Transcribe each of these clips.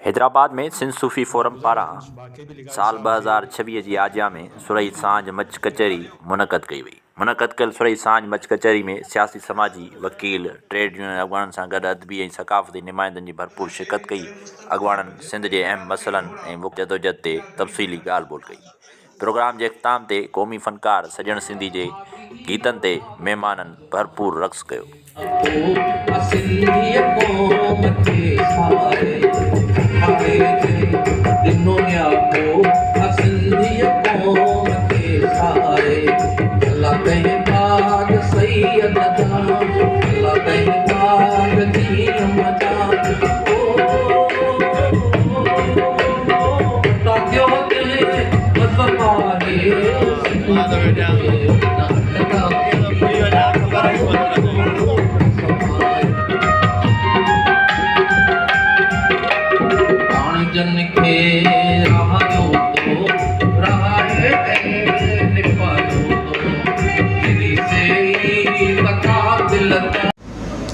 हैदराबाद में सिंध सूफ़ी फोरम पारां साल 2026 जी आजिया में सुरई सांझ मच कचहरी मुनक़द कई वई। मुनक़द कयल सुरई सांझ मच कचहरी में सियासी समाजी वकील ट्रेड यूनियन अॻुवाणनि सां गॾु अदबी ऐं सक़ाफ़ती नुमाइंदनि जी भरपूर शिरकत कई। अॻुवाणनि सिंध जे अहम मसइलनि ऐं जदोजहद ते तफ़सीली ॻाल्हि ॿोल कई। प्रोग्राम जे इख़्तिताम ते क़ौमी फ़नकार सॼण सिंधी जे गीतनि ते महिमाननि भरपूर रक़्स कयो।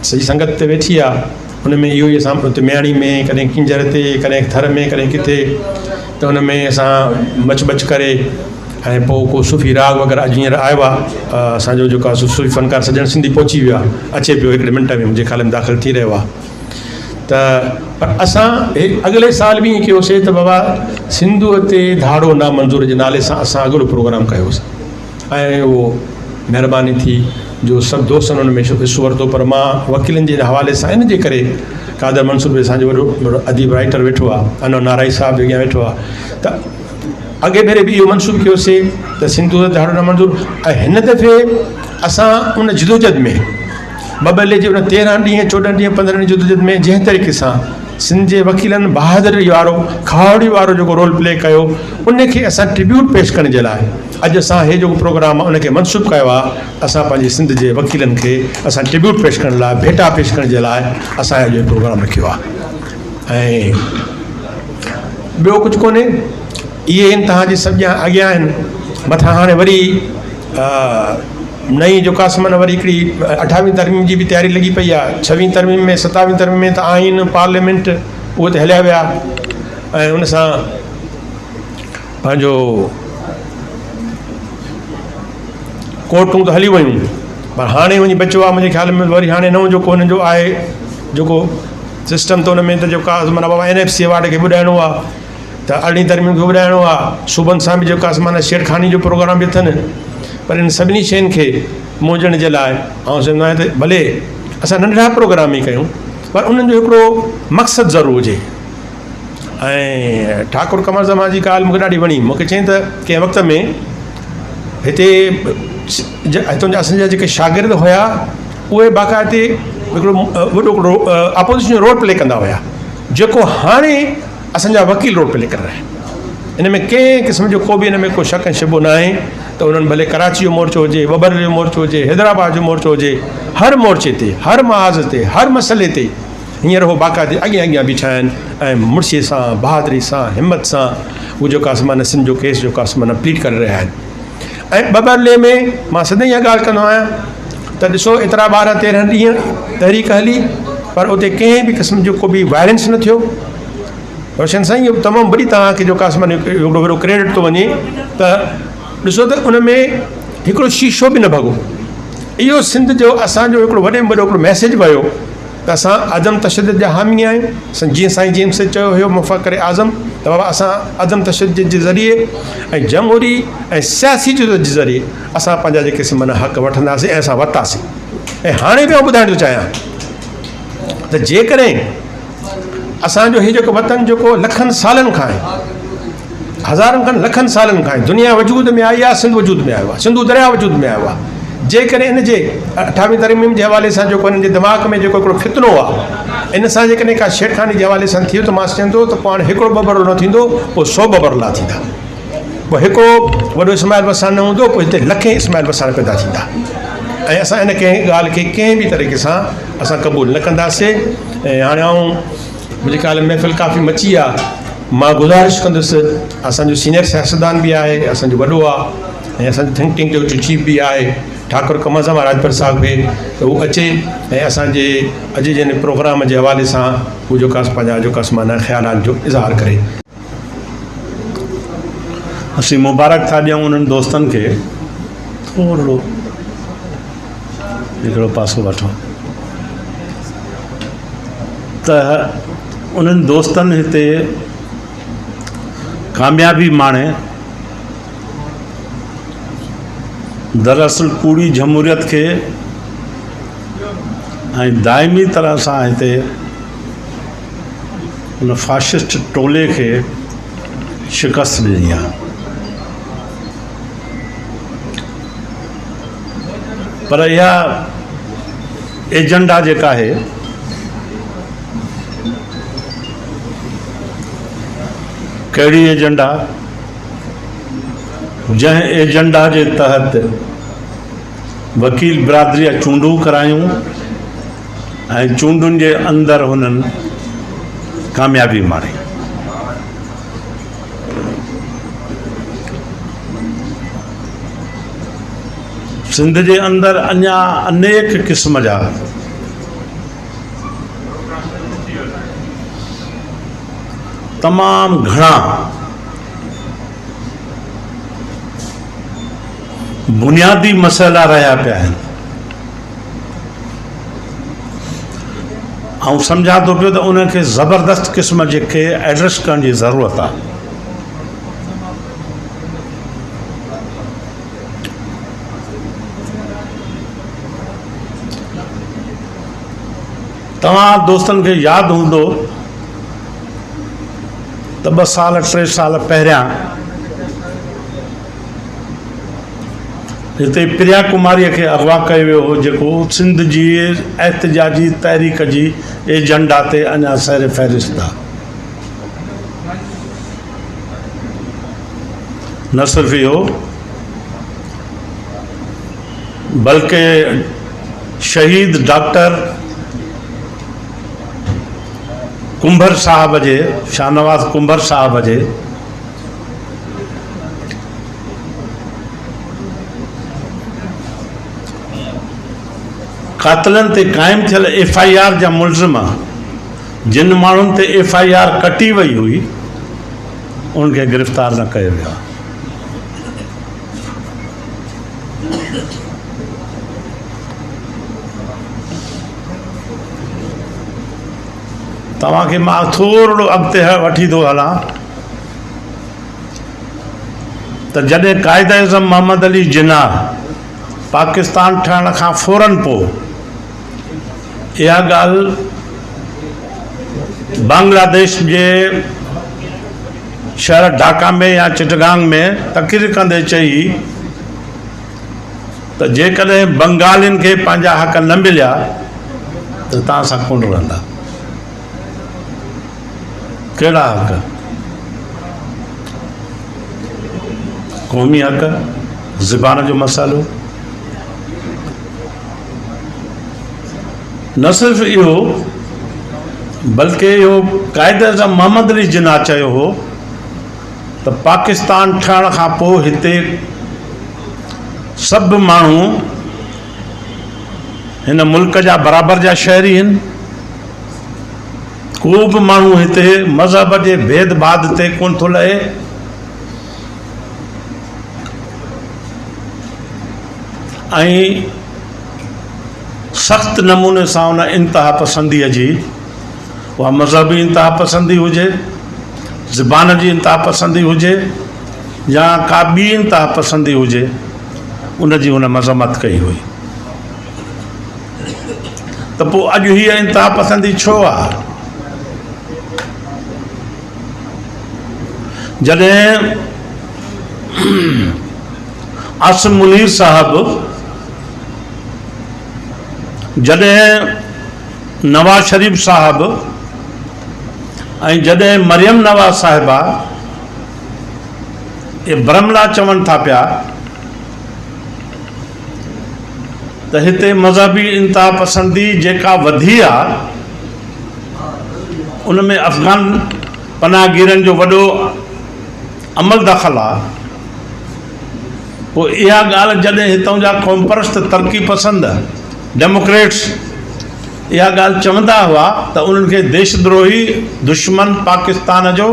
सॼी संगत ते वेठी आहे हुन में इहो ई असां म्याणी में कॾहिं किंजर ते कॾहिं थर में कॾहिं किथे त हुन में असां बच करे ऐं पोइ को सूफ़ी राग वग़ैरह अॼु हींअर आयो आहे। असांजो जेको आहे सूफ़ी फ़नकार सॼण सिंधी पहुची वियो आहे, अचे पियो हिकिड़े मिंट में मुंहिंजे ख़्याल में दाख़िल थी रहियो आहे। त पर असां अॻिले साल बि ईअं कयोसीं त बाबा सिंधूअ ते धाड़ो नामंज़ूर जे नाले सां असां अॻिलो प्रोग्राम कयोसीं ऐं उहो महिरबानी थी जो सभु दोस्तनि हुन में हिसो वरितो। पर मां वकीलनि जे हवाले सां इन जे करे कादर मंसूर बि असांजो वॾो अदीब राइटर वेठो आहे, अनो नाराई साहिबु अॻियां वेठो आहे, त अॻे भेरे बि इहो मनसूब कयोसीं त सिंधू धाड़ो नामंज़ूर। ऐं हिन दफ़े असां उन जिदोजहद में बबले जे उन 13 ॾींहं 14 ॾींहं 15 ॾींहं जिदोजहद में जंहिं तरीक़े सां सिंध जे वकीलनि बहादुरी वारो खावड़ी वारो जेको रोल प्ले कयो उनखे असां ट्रिब्यूट पेश करण जे लाइ अॼु असां हे जेको प्रोग्राम आहे उनखे मनसूब कयो आहे। असां पंहिंजे सिंध जे वकीलनि खे असां ट्रिब्यूट पेश करण लाइ भेटा पेश करण जे लाइ असां इहो प्रोग्राम रखियो आहे। ऐं ॿियो कुझु कोन्हे, इहे आहिनि तव्हांजे सॼा अॻियां आहिनि। मथां हाणे वरी नई जेको आहे माना वरी हिकिड़ी 28वीं तरमीम जी बि तयारी लॻी पई आहे। 6वीं तरमीम में 27वीं तरमीम में त आइन पार्लियामेंट उहे त हलिया विया ऐं उन सां पंहिंजो कोर्टूं त हली वियूं, पर हाणे वञी बचियो आहे मुंहिंजे ख़्याल में वरी हाणे नओं जेको हुन जो आहे जेको सिस्टम त हुन में त जेको आहे माना बाबा NFC अवार्ड खे ॿुधाइणो आहे त 18वीं तरमीम खे ॿुधाइणो आहे। सूबनि सां बि जेको आहे माना छेड़खानी जो प्रोग्राम बि अथनि। पर इन सभिनी शयुनि खे मोजण जे लाइ ऐं सम्झंदो आहियां त भले असां नंढड़ा प्रोग्राम ई कयूं पर उन्हनि जो हिकिड़ो मक़सदु ज़रूरु हुजे। ऐं ठाकुर कमर ज़मान जी ॻाल्हि मूंखे ॾाढी वणी। मूंखे चई त कंहिं वक़्त में हिते हितां जा असांजा जेके शागिर्द हुया उहे बाक़ाइदे हिकिड़ो वॾो हिकिड़ो अपोज़िशन जो रोल प्ले कंदा हुया जेको हाणे असांजा वकील रोल प्ले करे रहिया आहिनि। इन में कंहिं क़िस्म जो को बि इन में को शक ऐं शुबो न आहे त उन्हनि भले कराची जो मोर्चो हुजे, बबर जो मोर्चो हुजे, हैदराबाद जो मोर्चो हुजे, हर मोर्चे ते हर महाज़ ते हर मसइले ते हींअर उहो बाक़ाइदे अॻियां बीठा आहिनि ऐं मुड़सीअ सां बहादुरी सां हिमत सां उहो जेको आहे माना सिंध जो केस जेको आहे माना प्लीट करे रहिया आहिनि। ऐं बबरले में मां सदाईं इहा ॻाल्हि कंदो आहियां त ॾिसो एतिरा 12-13 ॾींहं तहरीक हली पर उते कंहिं बि क़िस्म जो को बि वायलेंस न थियो। रोशन साईं इहो तमामु वॾी तव्हांखे जेको आहे माना हिकिड़ो वॾो क्रेडिट थो वञे त ॾिसो त उन में हिकिड़ो शीशो बि न भॻो। इहो सिंध जो असांजो हिकिड़ो वॾे में वॾो हिकिड़ो मैसेज वियो त असां अदम तशद्दुद जा हामी आहियूं। जीअं साईं जेम्स चयो हुयो मुफ़क़र आज़म त बाबा असां अदम तशद्दुद जे ज़रिए ऐं जमहूरी ऐं सियासी जे ज़रिए असां पंहिंजा जेके माना हक़ वठंदासीं ऐं असां वरितासीं। ऐं हाणे बि आउं ॿुधाइण थो चाहियां त जेकॾहिं असांजो हीउ जेको वतन जेको लखनि सालनि खां आहे, हज़ारनि खनि लखनि सालनि खां आहे, दुनिया वजूद में आई आहे, सिंध वजूद में आयो आहे, सिंधु दरिया वजूद में आयो आहे। जेकॾहिं इन जे 28वीं तरमीम जे हवाले सां जेको हिननि जे दिमाग़ में जेको हिकिड़ो फितनो आहे इन सां जेकॾहिं का छेड़खानी जे हवाले सां थियो त मां चवंदो त पोइ हाणे हिकिड़ो बबरलो न थींदो, पोइ 100 बबरला थींदा। पोइ हिकिड़ो वॾो इस्माइल वसाण न हूंदो, पोइ हिते लखे इस्माइल वसाण पैदा थींदा। ऐं असां इन कंहिं ॻाल्हि खे कंहिं बि तरीक़े सां असां क़बूल न कंदासीं। ऐं हाणे आऊं मुंहिंजे ख़्याल में महफ़िल काफ़ी मची आहे। मां गुज़ारिश कंदुसि असांजो सीनियर सियासतदान बि आहे, असांजो वॾो आहे ऐं असांजो थिंक टैंक जो चीफ बि आहे ठाकुर कमज़म राजपर साहब खे त उहो अचे ऐं असांजे अॼु जे हिन प्रोग्राम जे हवाले सां उहो जेका पंहिंजा जेका माना ख़्यालात जो इज़हार करे। असीं मुबारक था ॾियूं उन्हनि दोस्तनि खे, थोरो हिकिड़ो पासो वठो, त उन्हनि दोस्तनि हिते कामयाबी माणे दरअसल पूरी जमहूरियत के दायमी तरह से हिते उन फाशिस्ट टोले के शिकस्त दी है। पर यह एजेंडा जेका है कड़ी एजेंडा, जै एजेंडा के तहत वकील बिरादरी चूंडू करायूं ऐं चूंडुनि जे अंदर हुननि कामयाबी माणी। सिंध के अंदर अञा अनेक किस्म जा तमाम घना बुनियादी मसला रहा पिया आहिनि। ऐं सम्झा थो पियो त उनखे ज़बरदस्त क़िस्म के एड्रेस करण जी ज़रूरत आहे। तव्हां दोस्तनि खे यादि हूंदो त 2 साल 3 साल पहिरियां हिते प्रिया कुमारी के अगवा कयो वियो हो, जेको सिंध जी एहतजाजी तहरीक जी एजेंडा ते अञा सैर फ़हरिस्त आहे। न सिर्फ इहो बल्कि शहीद डॉक्टर कुंभर साहब जे, शाहनवाज कुंभर साहब जे कातलन ते कायम थियल FIR जा मुलज़िम, जिन माण्हुनि ते FIR कटी वई हुई, उनखे गिरफ़्तार न कयो वियो। तव्हांखे मां थोरो अॻिते वठी थो हलां त जॾहिं कायद आज़म मोहम्मद अली जिन्ना पाकिस्तान ठहण खां फ़ौरन पोइ यह गाल बांग्लादेश के शहर ढाका में या चिटगांग में तकरीर कंदे चई तो जेकॾहिं बंगालिन के पंहिंजा हक़ न मिलिया तो तव्हां सां कोन रहंदा। कहिड़ा हक़? क़ौमी हक़, ज़बान जो मसालो। न सिर्फ इहो बल्कि इहो कायद आज़म मोहम्मद अली जिन्ना चयो हो तो पाकिस्तान ठहण खां पोइ हिते सभु माण्हू हिन मुल्क जा बराबर जा शहरी आहिनि। को बि माण्हू हिते मज़हब जे भेदभाव ते कोन थो लहे। ऐं सख़्त नमूने सां उन इंतहा पसंदीअ जी, उहा मज़हबी इंतहा पसंदी हुजे, ज़बान जी इंतहा पसंदी हुजे या का ॿी इंतहा पसंदी हुजे, उन जी उन मज़म्मत कई हुई। त पोइ अॼु हीअ इंतहा पसंदी छो आहे? जॾहिं आसिम मुनीर साहब, जॾहिं नवाज शरीफ साहब ऐं जॾहिं मरियम नवाज साहिबा ये ब्रह्मला चवनि था पिया त हिते मज़हबी इंतहा पसंदी जेका वधी आहे उनमें अफ़गान पनाहगीरनि जो वॾो अमल दख़ल आहे, पोइ इहा ॻाल्हि जॾहिं हितां जा क़ौमपरस्त तरक़ी पसंदि डेमोक्रेट्स इहा ॻाल्हि चवंदा हुआ त उन्हनि खे देशद्रोही दुश्मन पाकिस्तान जो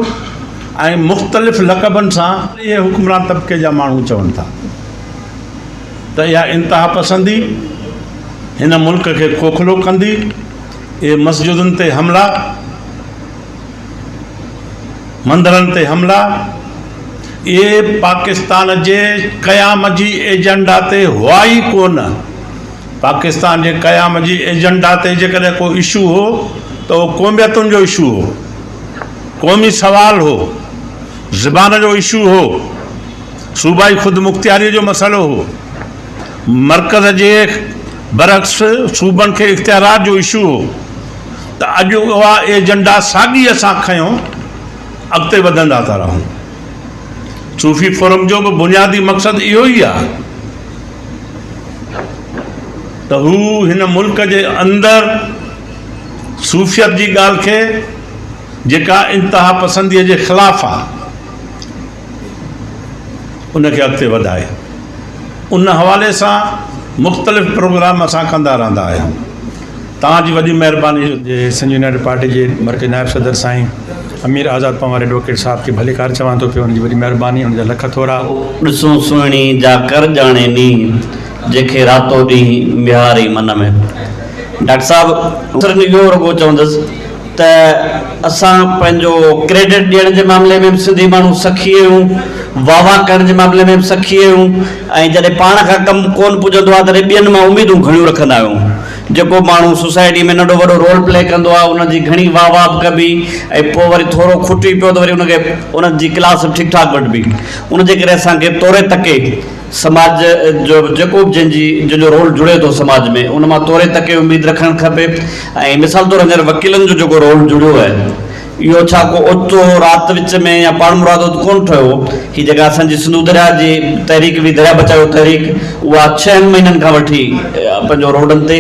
ऐं मुख़्तलिफ़ लक़बनि सां इहे हुक्मरान तबिके जा माण्हू चवनि था त इहा इंतिहा पसंदी हिन मुल्क खे खोखलो कंदी। इहे मस्जिदुनि ते हमला, मंदरनि ते हमला, इहे पाकिस्तान जे क़याम जी एजेंडा ते हुआ ई कोन। पाकिस्तान जे क़याम जी एजेंडा ते जेकॾहिं को इशू हो त उहो क़ौमियतुनि जो इशू हो, क़ौमी सवाल हो, ज़बान जो इशू हो, सूबाई ख़ुदि मुख़्तियारी जो मसइलो हो, मर्कज़ जे बरक्स सूबनि खे इख़्तियारात जो इशू हो। त अॼु उहा एजेंडा साॻी असां खयूं, अॻिते वधंदा था रहूं। सूफ़ी फोरम जो बि बुनियादी मक़सदु इहो ई आहे त हू हिन मुल्क जे अंदरि सूफ़ियत जी ॻाल्हि खे जेका इंतिहा पसंदीअ जे ख़िलाफ़ु आहे उनखे अॻिते वधाए। उन हवाले सां मुख़्तलिफ़ प्रोग्राम असां कंदा रहंदा आहियूं। तव्हांजी वॾी महिरबानी। जे सिंध यूनाइटेड पार्टी जे मर्कज़ी नायब सदर साईं अमीर आज़ाद पंवार एडवोकेट साहब खे भले कार चवां थो पियो, हुनजी वॾी महिरबानी, हुनजा लख थोरा। ॾिसूं सुहिणी जा कर ॼाणे नी जंहिंखे रातो ॾींहुं विहारी मन में। डॉक्टर साहब इहो रुॻो चवंदुसि त असां पंहिंजो क्रेडिट ॾियण जे मामले में सिंधी माण्हू सखी आहियूं, वाह वाह करण जे मामले में बि सखी आहियूं, ऐं जॾहिं पाण खां कमु कोन पुॼंदो आहे तॾहिं ॿियनि मां उमेदूं घणियूं रखंदा आहियूं। जेको माण्हू सोसाइटी में नंढो वॾो रोल प्ले कंदो आहे उनजी घणी वाह वाह बि कबी, ऐं पोइ वरी थोरो खुटी पियो त वरी उनखे उनजी क्लास ठीकु ठाकु वठिबी। उनजे करे असांखे तोरे तके समाज जो जेको बि जंहिंजो रोल जुड़े थो समाज में उन मां तोरे तके उमेदु रखणु खपे। ऐं मिसाल तौरु हींअर वकीलनि जो जेको रोल जुड़ियो आहे इहो छा को ओचितो राति विच में या पाण मुरादो कोन ठहियो। हीअ जेका असांजी सिंधु दरिया जी तहरीक हुई, दरिया बचाओ तहरीक, उहा 6 महीननि खां वठी पंहिंजो रोडनि ते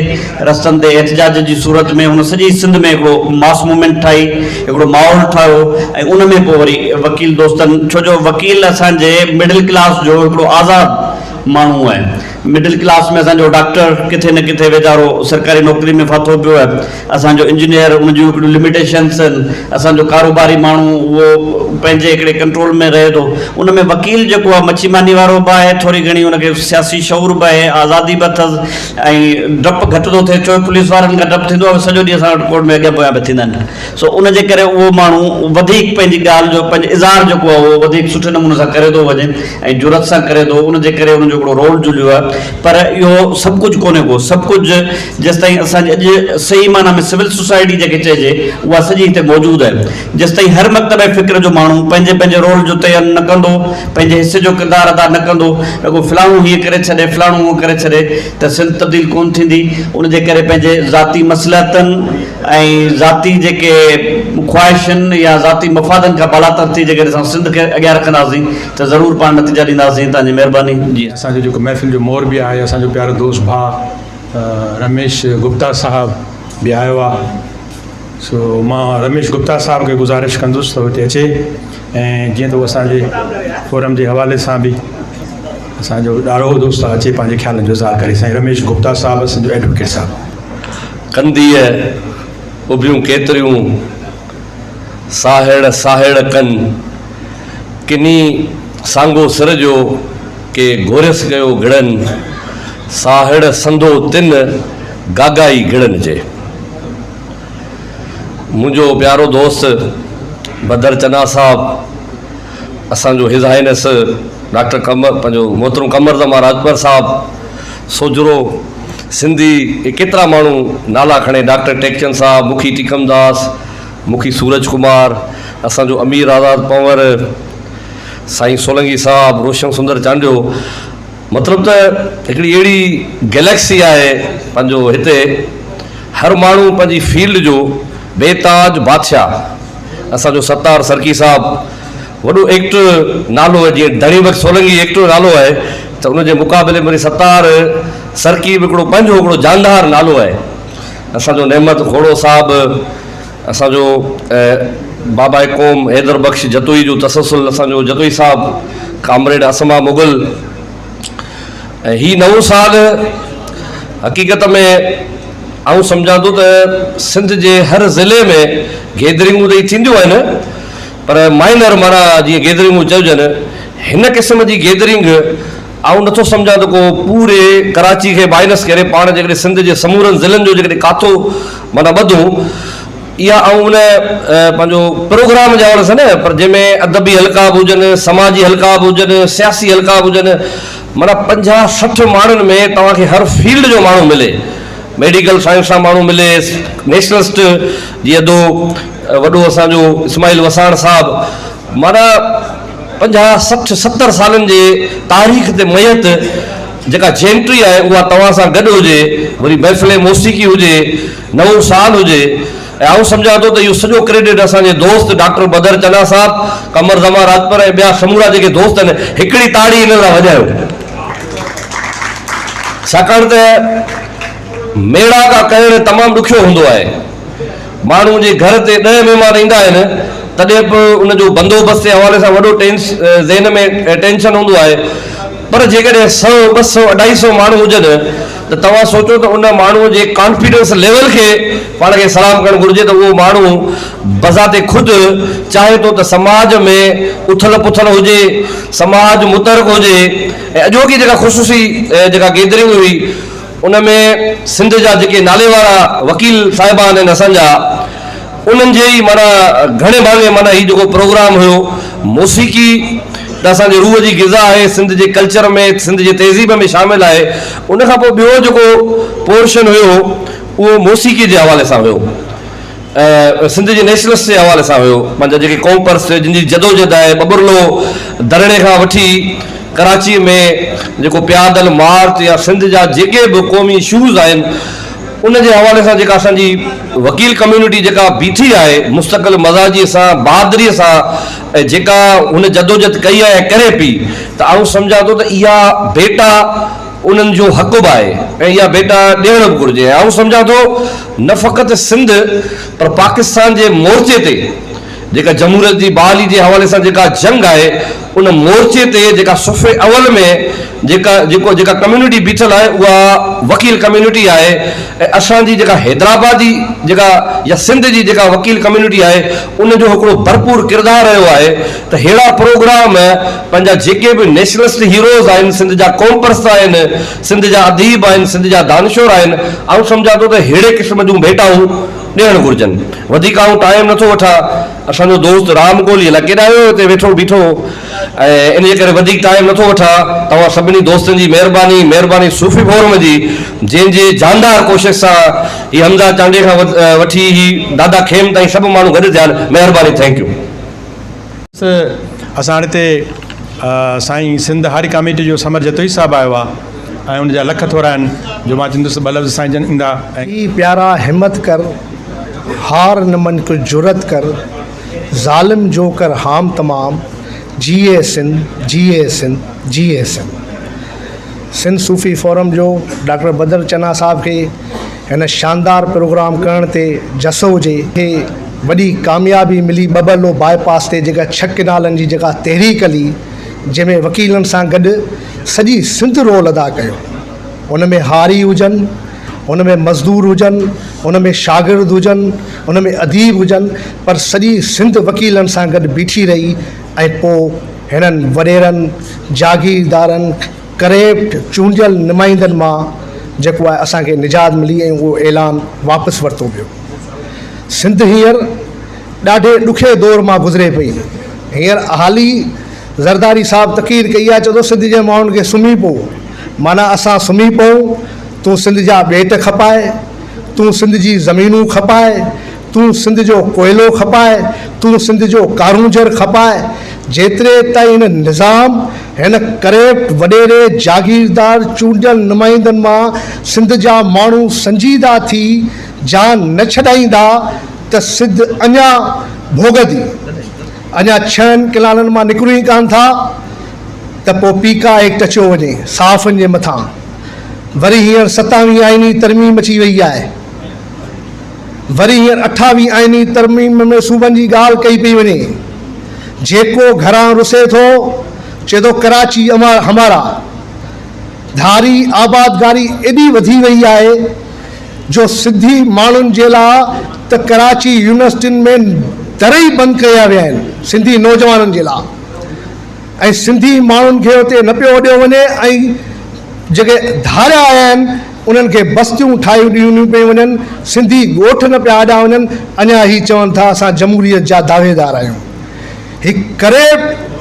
रस्तनि ते एहतजाज जी सूरत में हुन सॼी सिंध में हिकिड़ो मास मूवमेंट ठाही, हिकिड़ो माहौल ठाहियो। ऐं उन में पोइ वरी वकील दोस्तनि, छो जो वकील असांजे मिडिल क्लास जो हिकिड़ो आज़ादु माण्हू आहे। मिडिल क्लास में असांजो डॉक्टर किथे न किथे वीचारो सरकारी नौकरी में फाथो पियो आहे, असांजो इंजीनियर उन जूं हिकिड़ियूं लिमिटेशन्स आहिनि, असांजो कारोबारी माण्हू उहो पंहिंजे हिकिड़े कंट्रोल में रहे थो। उन में वकील जेको आहे मच्छीमानी वारो बि आहे, थोरी घणी उनखे सियासी शऊर बि आहे, आज़ादी बि अथसि, ऐं डपु घटि थो थिए। छो पुलिस वारनि खां डपु थींदो आहे, सॼो ॾींहुं असां वटि कोर्ट में अॻियां पोयां बि थींदा आहिनि। सो उनजे करे उहो माण्हू वधीक पंहिंजी ॻाल्हि जो पंहिंजो इज़हार जेको आहे उहो वधीक सुठे नमूने सां करे थो वञे ऐं जुरत सां करे थो। उनजे करे उनजो हिकिड़ो रोल जुड़ियो आहे। पर इहो सभु कुझु कोन्हे को, सभु कुझु जेसि ताईं असांजे अॼु सही माना में सिविल सोसाइटी जेके चइजे उहा सॼी हिते मौजूदु आहे। जेसि ताईं हर मकतब फ़िक्र जो माण्हू पंहिंजे पंहिंजे रोल जो तयारु न कंदो, पंहिंजे हिसे जो किरदारु अदा न कंदो, अॻो फलाणो हीअं करे छॾे फलाणो उहो करे छॾे, त सिंध तब्दील कोन थींदी। उनजे करे पंहिंजे ज़ाती मसलहतनि ऐं ज़ाती जेके ख़्वाहिशनि या ज़ाती मफ़ादनि खां बालातर थी जेकॾहिं असां सिंध खे अॻियां रखंदासीं त ज़रूरु पाण नतीजा ॾींदासीं। तव्हांजी महिरबानी। जी असांजो जेको महफ़िल जो मोर बि आहे, असांजो प्यारो दोस्त भाउ रमेश गुप्ता साहब बि आयो आहे। सो मां रमेश गुप्ता साहब खे गुज़ारिश कंदुसि त हुते अचे, ऐं जीअं त उहो असांजे फोरम जे हवाले सां बि असांजो ॾाढो दोस्त आहे, अचे पंहिंजे ख़्यालनि जो इज़हार करे। साईं रमेश गुप्ता साहब असांजो एडवोकेट साहब। कंदीअ उभियूं केतिरियूं साहेड़ साहेड़ कनि, किनी सांगो सिर जो के घोरियस कयो घिड़नि, साहेड़ संदो तिन गागाई गिड़नि जे। मुंहिंजो प्यारो दोस्त बदर चना साहब, असांजो हिज़ हाइनेस डॉक्टर कमर पंहिंजो मोहतरम कमर ज़मा राजपर साहब, सोजरो सिंधी केतिरा माण्हू नाला खणे, डॉक्टर टेकचंद साहब, मुखी टीकमदास, मुखी सूरज कुमार, असांजो अमीर आज़ाद पंवर, साईं सोलंगी साहब, रोशन सुंदर चांडियो। मतिलबु त हिकिड़ी अहिड़ी गैलेक्सी आहे पंहिंजो हिते, हर माण्हू पंहिंजी फील्ड जो बेताज बादशाह। असांजो सत्तार सरकी साहब वॾो एक्टर नालो आहे, जीअं धणी बख़्श सोलंगी एक्टर नालो आहे त उनजे मुक़ाबले में सत्तार सरकी बि हिकिड़ो पंहिंजो हिकिड़ो जानदार नालो आहे। असांजो नेमत खोड़ो साहब, असांजो बाबा क़ौम हैदर बख़्श जतोई जो तसलसल, असांजो जतोई साहब, कामरेड असमा मुगल, ऐं हीउ नओं साल हक़ीक़त में आउं सम्झां थो त सिंध जे हर ज़िले में गैदरिंगूं त थींदियूं आहिनि, पर माइनर माना जीअं गैदरिंगूं चइजनि, हिन क़िस्म जी गैदरिंग आउं नथो सम्झां त को पूरे कराची खे माइनस करे पाण जेकॾहिं सिंध जे समूरनि ज़िलनि जो जेकॾहिं काथो माना ॿधूं, इहा आउं उन पंहिंजो प्रोग्राम जे हवाले सां न, पर जंहिंमें अदबी हल्का बि हुजनि, समाजी हल्का बि हुजनि, सियासी हल्का बि हुजनि, माना 50-60 माण्हुनि में तव्हांखे हर फील्ड जो माण्हू मिले, मेडिकल साइंस सां माण्हू मिले, नेशनलिस्ट जीअं वॾो असांजो इस्माइल वसाण साहिबु, माना 50-60-70 सालनि जे तारीख़ ते मयत जेका जेंट्री आहे उहा तव्हां सां गॾु हुजे, वरी महफ़िल मौसीक़ी हुजे, नओं साल हुजे। ऐं आउं सम्झां थो त इहो सॼो क्रेडिट असांजे दोस्त डॉक्टर बदर चना साहिबु, कमर ज़मा राजपर ऐं ॿिया समूरा जेके दोस्त आहिनि, हिकिड़ी ताड़ी हिन लाइ वॼायो, छाकाणि त मेड़ा का करणु तमामु ॾुखियो हूंदो आहे। माण्हू जे घर ते 10 महिमान ईंदा आहिनि, तॾहिं बि उनजो बंदोबस्त जे हवाले सां वॾो ज़हन में टेंशन हूंदो आहे, पर जेकॾहिं 100-200-250 माण्हू हुजनि त तव्हां सोचो त उन माण्हूअ जे कॉन्फिडेंस लेवल खे पाण खे सलाम करणु घुरिजे त उहो माण्हू बज़ाते ख़ुदि चाहे थो त समाज में उथल पुथल हुजे, समाज मुतरक हुजे। ऐं अॼोकी जेका ख़ुशूसी जेका गैदरिंग हुई उन में सिंध जा जेके नाले वारा वकील साहिबान आहिनि असांजा, उन्हनि जे ई माना घणे भाङे माना हीउ जेको प्रोग्राम हुयो, मौसीक़ी त असांजे रूह जी ग़िज़ा आहे, सिंध जे कल्चर में, सिंध जे तहज़ीब में शामिल आहे। उनखां पोइ ॿियो जेको पोर्शन हुयो उहो मौसीक़ी जे हवाले सां हुयो, सिंध जे नेशनलिस्ट जे हवाले सां हुयो। पंहिंजा जेके कॉम्पर्स जिन जी जदोजहद आहे, बबुरलो धरणे खां वठी कराची में जेको प्यादल मार्च या सिंध जा जेके बि क़ौमी इशूज़ आहिनि, उन जे हवाले सां जेका असांजी वकील कम्यूनिटी जेका बीठी आहे मुस्तक़िल मज़ाजीअ सां, बहादुरीअ सां, ऐं जेका हुन जदोजहद कई आहे ऐं करे पई, त आउं सम्झां थो त इहा भेटा उन्हनि जो हक़ बि आहे ऐं इहा भेटा ॾियण बि घुरिजे। आउं सम्झां थो न फ़क़ति सिंध पर पाकिस्तान जे मोर्चे ते जेका जमहूरियत जी बहाली जे हवाले सां जेका जंग आहे, उन मोर्चे ते जेका सुफ़े अवल में जेका कम्यूनिटी बीठल आहे उहा वकील कम्यूनिटी आहे। ऐं असांजी जेका हैदराबादी जेका या सिंध जी जेका वकील कम्यूनिटी आहे उनजो हिकिड़ो भरपूर किरदारु रहियो आहे। त अहिड़ा प्रोग्राम पंहिंजा जेके बि नेशनलिस्ट हीरोज़ आहिनि, सिंध जा कॉम्पर्स आहिनि, सिंध जा अदीब आहिनि, सिंध जा दानिशोर आहिनि, आउं सम्झां थो त अहिड़े क़िस्म जूं भेटाऊं ॾियणु घुरिजनि। वधीक आउं टाइम नथो वठां, असांजो दोस्त राम कोहली अलाए केॾा आयो हिते वेठो बीठो, ऐं इन जे करे वधीक टाइम नथो वठां। तव्हां सभिनी दोस्तनि जी महिरबानी सूफ़ी फोरम जी, जंहिंजे जानदार कोशिश सां हीअ हमज़ा चांडे खां वठी ही दादा खेम ताईं सभु माण्हू गॾु थिया आहिनि। महिरबानी, थैंक यू। असां हाणे हिते साईं सिंध हारी कमेटी जो समर जतोई साहिबु आयो आहे ऐं उनजा लख थोरा आहिनि जो मां चवंदुसि ॿ लफ़्ज़ साईं जन ईंदा। ई प्यारा हिम्मत कर, हार न मन को जुरत कर, ज़ालिम जो कर हाम तमाम, जिए सिंध जिए सिंध जिए सिंध। सिंध सूफ़ी फोरम जो डॉक्टर बदर चना साहब खे हिन शानदार प्रोग्राम करण ते जसो हुजे, खे वॾी कामयाबी मिली। बबलो बाईपास ते जेका 6 किनालनि जी जेका तहरीक हली, जंहिंमें वकीलनि सां गॾु सॼी सिंध रोल अदा कयो। उन में हारी हुजनि, उन में मज़दूर हुजनि, उन में शागिर्द हुजनि, उन में अदीब हुजनि, पर सॼी सिंध वकीलनि सां गॾु बीठी रही। ऐं पोइ हिननि वॾेरनि, जागीरदारनि, करेप्ट चूंडियल नुमाइंदनि मां जेको आहे असांखे निजात मिली ऐं उहो ऐलान वापसि वरितो वियो। सिंध हींअर ॾाढे ॾुखे दौर मां गुज़रे पई। हींअर हाली ज़रदारी साहिबु तक़रीर कई आहे, चवंदो सिंध जे माण्हुनि खे सुम्ही पओ, माना असां सुम्ही पऊं, तूं सिंध जा ॿेट खपाए, तूं सिंध जी ज़मीनूं खपाए, तूं सिंध जो कोयलो खपाए, तूं सिंध जो कारूंजर खपाए। जेतिरे ताईं हिन निज़ाम, हिन करेप्ट वॾेरे जागीरदार चूंडियल नुमाइंदनि मां सिंध जा माण्हू संजीदा थी जान न छॾाईंदा त सिंध अञा भोगदी। अञा 6 किनालनि मां निकिरूं ई कान था त पोइ पीका एक्ट अचियो वञे साफ़नि जे मथां। वरी हींअर 27वीं आइनी तरमीम अची वई आहे, वरी हींअर 28वीं आइनी तरमीम में सूबनि जी ॻाल्हि कई पई वञे। जेको घरां रुसे थो चए थो कराची हमारा, धारी आबादगारी एॾी वधी वई आहे जो सिंधी माण्हुनि जे लाइ त कराची यूनिवर्सिटियुनि में दर ई बंदि कया विया आहिनि सिंधी नौजवाननि जे लाइ, ऐं सिंधी माण्हुनि खे हुते न पियो वॾियो वञे, ऐं जेके धारिया आया आहिनि उन्हनि खे बस्तियूं ठाहियूं ॾियूं पियूं वञनि, सिंधी ॻोठ न पिया आॾा वञनि, अञा ही चवनि था असां जमहूरियत जा दावेदार आहियूं। हिकु करे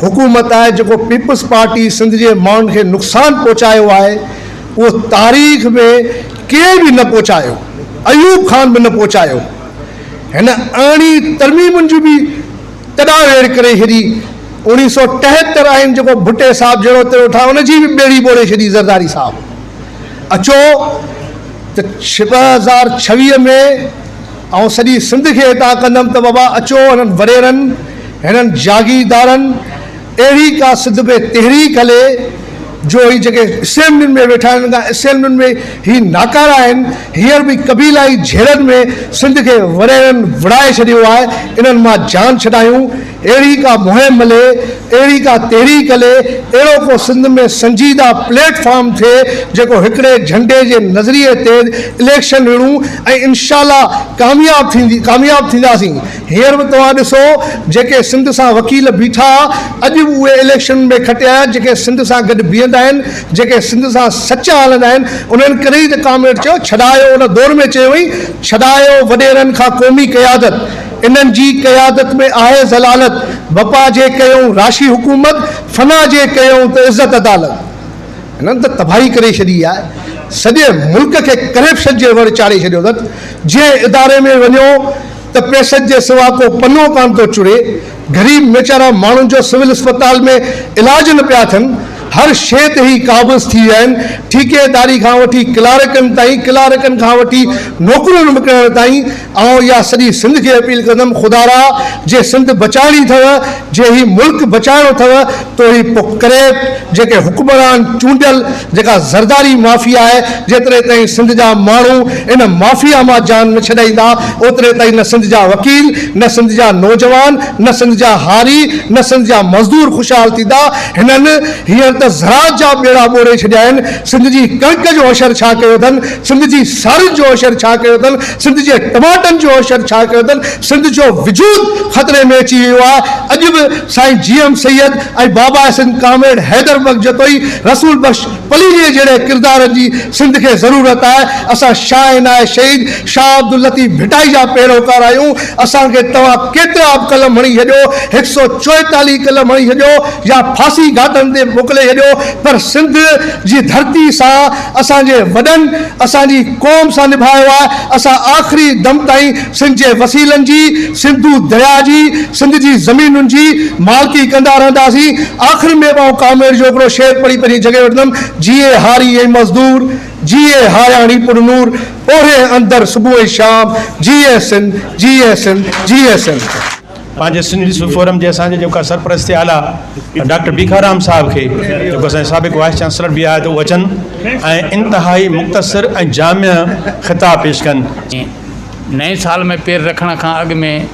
हुकूमत आहे जेको पीपल्स पार्टी सिंध जे माण्हुनि खे नुक़सानु पहुचायो आहे, उहो तारीख़ में केर बि न पहुचायो, अयूब खान बि न पहुचायो। हिन अरिड़हीं तरमीमुनि जूं बि तॾावेड़ करे छॾी। 1973 आहिनि जेको भुट्टे साहिबु जहिड़ो तेड़ो ठा, उनजी बि ॿेड़ी ॿोड़े छॾी ज़रदारी साहिबु। अचो त 2026 में ऐं सॼी सिंध खे हितां कंदमि त बाबा अचो हिननि वॾेरनि, हिननि जागीरदारनि अहिड़ी का सिंध में तहरीक हले जो ही जेके असेंबलियुनि में वेठा आहिनि, असेंबलियुनि में ही नाकारा आहिनि, हींअर बि कबीलाई झेड़नि में सिंध खे वॾेरनि विड़ाए छॾियो आहे, इन्हनि मां जान छॾायूं। अहिड़ी का मुहिम हले, अहिड़ी का तहरीक हले, अहिड़ो को सिंध में संजीदा प्लेटफॉर्म थिए जेको हिकिड़े झंडे जे नज़रिए ते इलेक्शन विड़ूं ऐं इंशाअल्लाह कामयाब थींदासीं। हींअर बि तव्हां ॾिसो जेके सिंध सां वकील बीठा, अॼु बि उहे इलेक्शन में खटिया जेके सिंध सां गॾु बीहंदा आहिनि, जेके सिंध सां सचा हलंदा आहिनि। उन्हनि करे ई त कामेड चयो छॾायो, उन दौर में चयो हुई छॾायो वॾेरनि खां क़ौमी क़यादत, इन्हनि जी क़यादत में आहे ज़लालत, बपा जे कयूं राशी हुकूमत, फना जे कयूं त इज़त अदालत। हिननि त तबाही करे छॾी आहे, सॼे मुल्क खे करप्शन जे वड़ चाढ़े छॾियो अथनि। जंहिं इदारे में वञो त पैसनि जे सिवा को पनो कान थो चुरे, ग़रीब वेचारा माण्हुनि जो सिविल अस्पताल में इलाज न पिया थियनि, हर शइ ते ई काबिज़ थी विया आहिनि, ठेकेदारी खां वठी क्लार्कनि ताईं, क्लार्कनि खां वठी नौकरियूं विकिणण ताईं। ऐं इहा सॼी सिंध खे अपील कंदुमि, ख़ुदारा जे सिंध बचाइणी अथव, जे ही मुल्क बचाइणो अथव, तो ही पोइ करे जेके हुक्मरान चूंडियल जेका ज़रदारी माफ़िया आहे, जेतिरे ताईं सिंध जा माण्हू इन माफ़िया मां जान न छॾाईंदा, ओतिरे ताईं न सिंध जा वकील, न सिंध जा नौजवान, न सिंध जा हारी, न सिंध जा मज़दूर ख़ुशहाल थींदा। हिननि हींअर त ज़राअत जा ॿेड़ा ॿोड़े छॾिया आहिनि, सिंध जी कणिक जो अशर छा कयो अथनि, सिंध जी सारियुनि जो अशर छा कयो अथनि, सिंध जे टमाटनि जो अशर छा कयो अथनि, सिंध जो वजूद ख़तरे में अची वियो आहे। अॼु बि साईं GM सैयद ऐं बाबा सिंध कामेड हैदर बख़्श जतोई रसूल बख़्श पली जे जहिड़े किरदारनि जी सिंध खे ज़रूरत आहे। असां शाह नाए शहीद शाह अब्दुल लतीफ़ भिटाई जा पैरोकार आहियूं। असांखे तव्हां केतिरा बि कलम हणी छॾियो, 144 कलम हणी छॾियो या फांसी घाटनि ते मोकिले छॾियो, पर सिंध जी धरती सां असांजे वॾनि असांजी क़ौम सां निभायो आहे। असां आख़िरी दम ताईं सिंध जे वसीलनि जी, सिंधू दरिया जी, सिंध जी ज़मीनुनि जी मालिकी कंदा रहंदासीं। आख़िर में मां कामेड जो हिकिड़ो शेर पढ़ी पंहिंजी जॻह वठंदुमि, जिए हारी ऐं मज़दूर, जिए हाराणी पुरनूर, ओढ़े अंदरि सुबुह शाम, जिए सिंध, जिए सिंध, जिए सिंध। पंहिंजे सिंधी सूफ़ी फोरम जे असांजे जेका सरपरस्ती आला डॉक्टर भीखाराम साहिब खे, जेको असांजे साबिक़ वाइस चांसलर बि आहे, त उहे अचनि ऐं इंतिहाई मुख़्तसिर ऐं जामिया ख़िताब पेश कनि। नए साल में पेर रखण खां अॻु में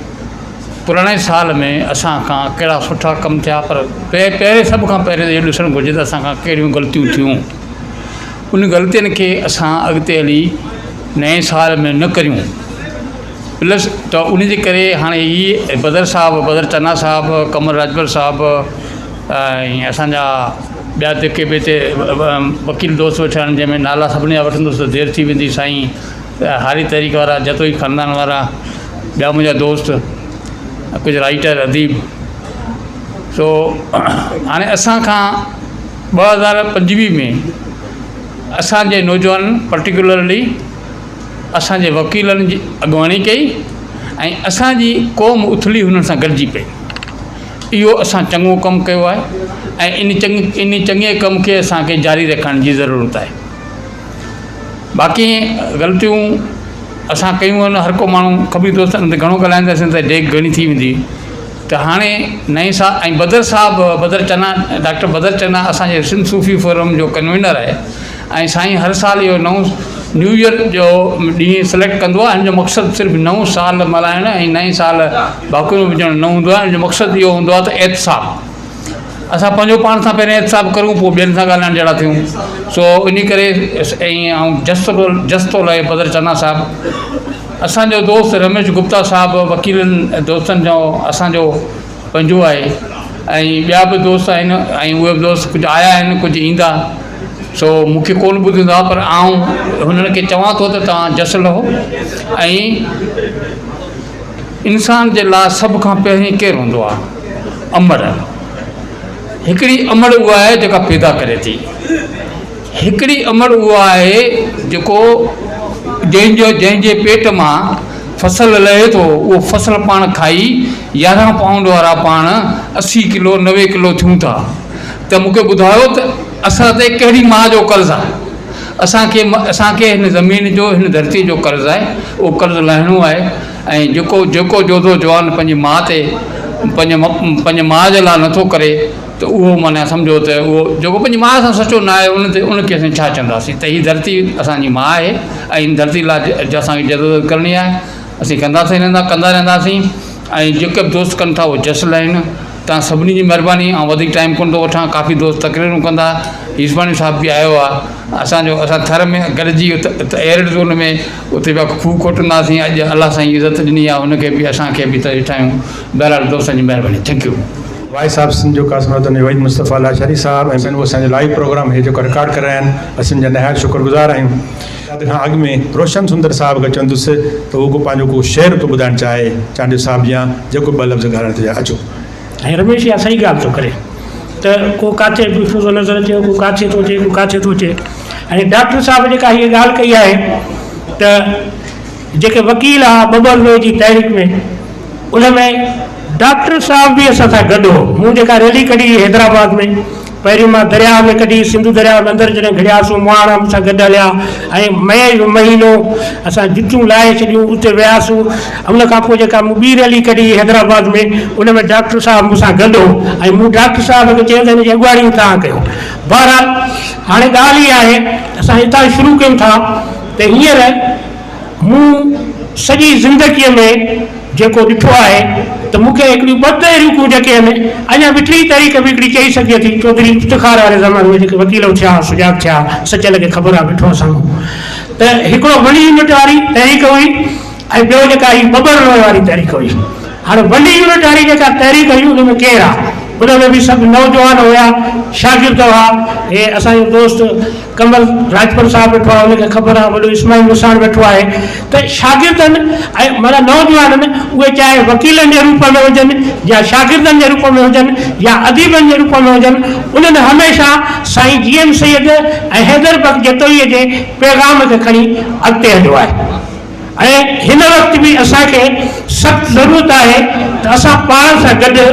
पुराणे साल में असां खां कहिड़ा सुठा कम थिया, पर पहिरें सभ खां पहिरें इहो ॾिसणु घुरिजे त असां खां कहिड़ियूं ग़लतियूं थियूं। उन ग़लतियुनि खे असां अॻिते हली नए साल में न करियूं। प्लस त उन जे करे हाणे इहे बदर चन्ना साहिबु, कमर राजभर साहिबु ऐं असांजा ॿिया जेके बि हिते वकील दोस्त वेठा आहिनि, जंहिंमें नाला सभिनी जा वठंदुसि त देरि थी वेंदी। साईं हारी तहरीक वारा, जतोई ख़ानदान वारा, ॿिया मुंहिंजा दोस्त, कुझु राइटर अदीब। सो हाणे असां खां 2025 में असांजे नौजवान पर्टिकुलरली असांजे वकीलनि जी अॻुवाणी कई ऐं असांजी क़ौम उथली हुननि सां गॾिजी पई। इहो असां चङो कमु कयो आहे ऐं इन चङे कम खे असांखे जारी रखण जी ज़रूरत आहे। बाक़ी ग़लतियूं असां कयूं आहिनि, हर को माण्हू ख़बरी दोस्तनि ते घणो ॻाल्हाईंदासीं त डेग घणी थी वेंदी। त हाणे नए साल ऐं बदर चन्ना, डॉक्टर बदर चन्ना असांजे सिंध सूफ़ी फोरम जो कन्वीनर आहे ऐं साईं हर साल इहो न्यू ईयर जो ॾींहुं सिलेक्ट कंदो आहे। हिन जो मक़सदु सिर्फ़ु नओं साल मल्हाइणु ऐं नए साल बाक़ी विझणु न हूंदो आहे। हिन जो मक़सदु इहो हूंदो आहे त एहतिसाब असां पंहिंजो पाण सां पहिरियों हिसाबु करूं पोइ ॿियनि सां ॻाल्हाइण जहिड़ा थियूं। सो इन करे ऐं जस्तो लाइ बदर चना साहिबु असांजो दोस्त रमेश गुप्ता साहिबु वकीलनि दोस्तनि जो असांजो पंहिंजो आहे ऐं ॿिया बि दोस्त आहिनि ऐं उहे बि दोस्त कुझु आया आहिनि कुझु ईंदा। सो मूंखे कोन ॿुधंदो आहे पर आउं हुननि खे चवां थो त तव्हां जस लहो ऐं इंसान जे लाइ सभ खां पहिरीं केरु हूंदो आहे? अमड़। हिकिड़ी अमड़ उहा आहे जेका पैदा करे थी, हिकिड़ी अमड़ उहा आहे जेको जंहिंजे पेट मां फसल लहे थो उहो फसल पाण खाई 11 पाउंड वारा पाण 80 किलो 90 किलो थियूं था। त मूंखे ॿुधायो त असां ते कहिड़ी माउ जो कर्ज़ु आहे? असांखे हिन ज़मीन जो हिन धरती जो कर्ज़ु आहे, उहो कर्ज़ु लाहिणो आहे। ऐं जेको जोधो जवान पंहिंजी माउ ते पंहिंजे माउ जे लाइ नथो करे त उहो माना सम्झो त उहो जेको पंहिंजी माउ सां सचो न आहे उनखे असां छा चवंदासीं? त हीअ धरती असांजी माउ आहे ऐं इन धरती लाइ असांखे जदोजहद करणी आहे। असीं कंदा रहंदासीं ऐं जेके बि दोस्त कनि था उहे जस लाहिनि। तव्हां सभिनी जी महिरबानी। ऐं वधीक टाइम कोन थो वठां, काफ़ी दोस्त तकरीरूं कंदा। ईसवाणी साहिबु बि आयो आहे असां थर में गॾिजी एयरड ज़ोन में उते पिया खूह खोटंदासीं। अॼु अलाह साईं इज़त ॾिनी आहे हुनखे बि असांखे बि त ठाहियूं। बहरहाल दोस्तनि जी महिरबानी। Thank U. वाई साहब सिंध जो क़ासिम वहीद मुस्तफ़ा लाशारी साहब ऐं वो असांजो लाइव प्रोग्राम हे जेको रिकॉर्ड करे रहिया आहिनि, असीं हुनजा नहायत शुक्रगुज़ार आहियूं। खां अॻु में रोशन सुंदर साहब खे चवंदुसि त उहो पंहिंजो को शेर थो ॿुधाइणु चाहे चांडियो साहब या जेको ॿ लफ़्ज़ ॻाल्हाइण थो चाहे। अचो। ऐं रमेश इहा सही ॻाल्हि थो करे त को काथे बीठो थो नज़र अचे, को काथे थो अचे, को काथे थो अचे। ऐं डॉक्टर साहिब जेका हीअ ॻाल्हि कई आहे त जेके वकील आहे बबल जी तहरीक में उन में डॉक्टर साहब बि असां सां गॾु हो। मूं जेका रैली कढी हैदराबाद में, पहिरियों मां दरिया में कढी, सिंधु दरिया में अंदरि जॾहिं घड़ियासीं मुहाणा मूंसां गॾु हलिया ऐं मई जो महीनो असां जुतियूं लाहे छॾियूं, उते वियासीं। उन खां पोइ जेका मूं ॿी रैली कढी हैदराबाद में उन में डॉक्टर साहब मूंसां गॾु हो ऐं मूं डॉक्टर साहब खे चयो त हिनजी अॻुवाणी तव्हां कयो। बहरहाल हाणे ॻाल्हि इहा आहे असां हितां शुरू कयूं था त हींअर मूं सॼी ज़िंदगीअ में जेको ॾिठो आहे त मूंखे हिकिड़ियूं 2 तहरीकूं जेके आहिनि अञा बि 3 तहरीक बि हिकिड़ी चई सघे थी। चौधरी इफ्तिखार वारे ज़माने में जेके वकील थिया, सुजाग थिया, सचल खे ख़बर आहे ॾिठो असां त हिकिड़ो वॾी यूनिट वारी तहरीक हुई ऐं ॿियो जेका ही बबर रोय वारी तहरीक हुई। हाणे वॾी यूनिट वारी जेका तहरीक हुई उन में केरु आहे? उन में बि सभु नौजवान हुआ, शागिर्द हुआ। हे असांजो दोस्त कमल राजपुर साहब वेठो आहे, उनखे ख़बर आहे, वॾो इस्माइल मुसाण वेठो आहे। त शागिर्दनि ऐं माना नौजवाननि उहे चाहे वकीलनि जे रूप में हुजनि या शागिर्दनि जे रूप में हुजनि या अदीबनि जे रूप में हुजनि, उन्हनि हमेशह साईं GM सैयद ऐं हैदर बख़्श जतोईअ जे पैगाम खे खणी अॻिते हलियो आहे। ऐं हिन वक़्तु बि असांखे सख़्तु ज़रूरत आहे त असां पाण सां गॾु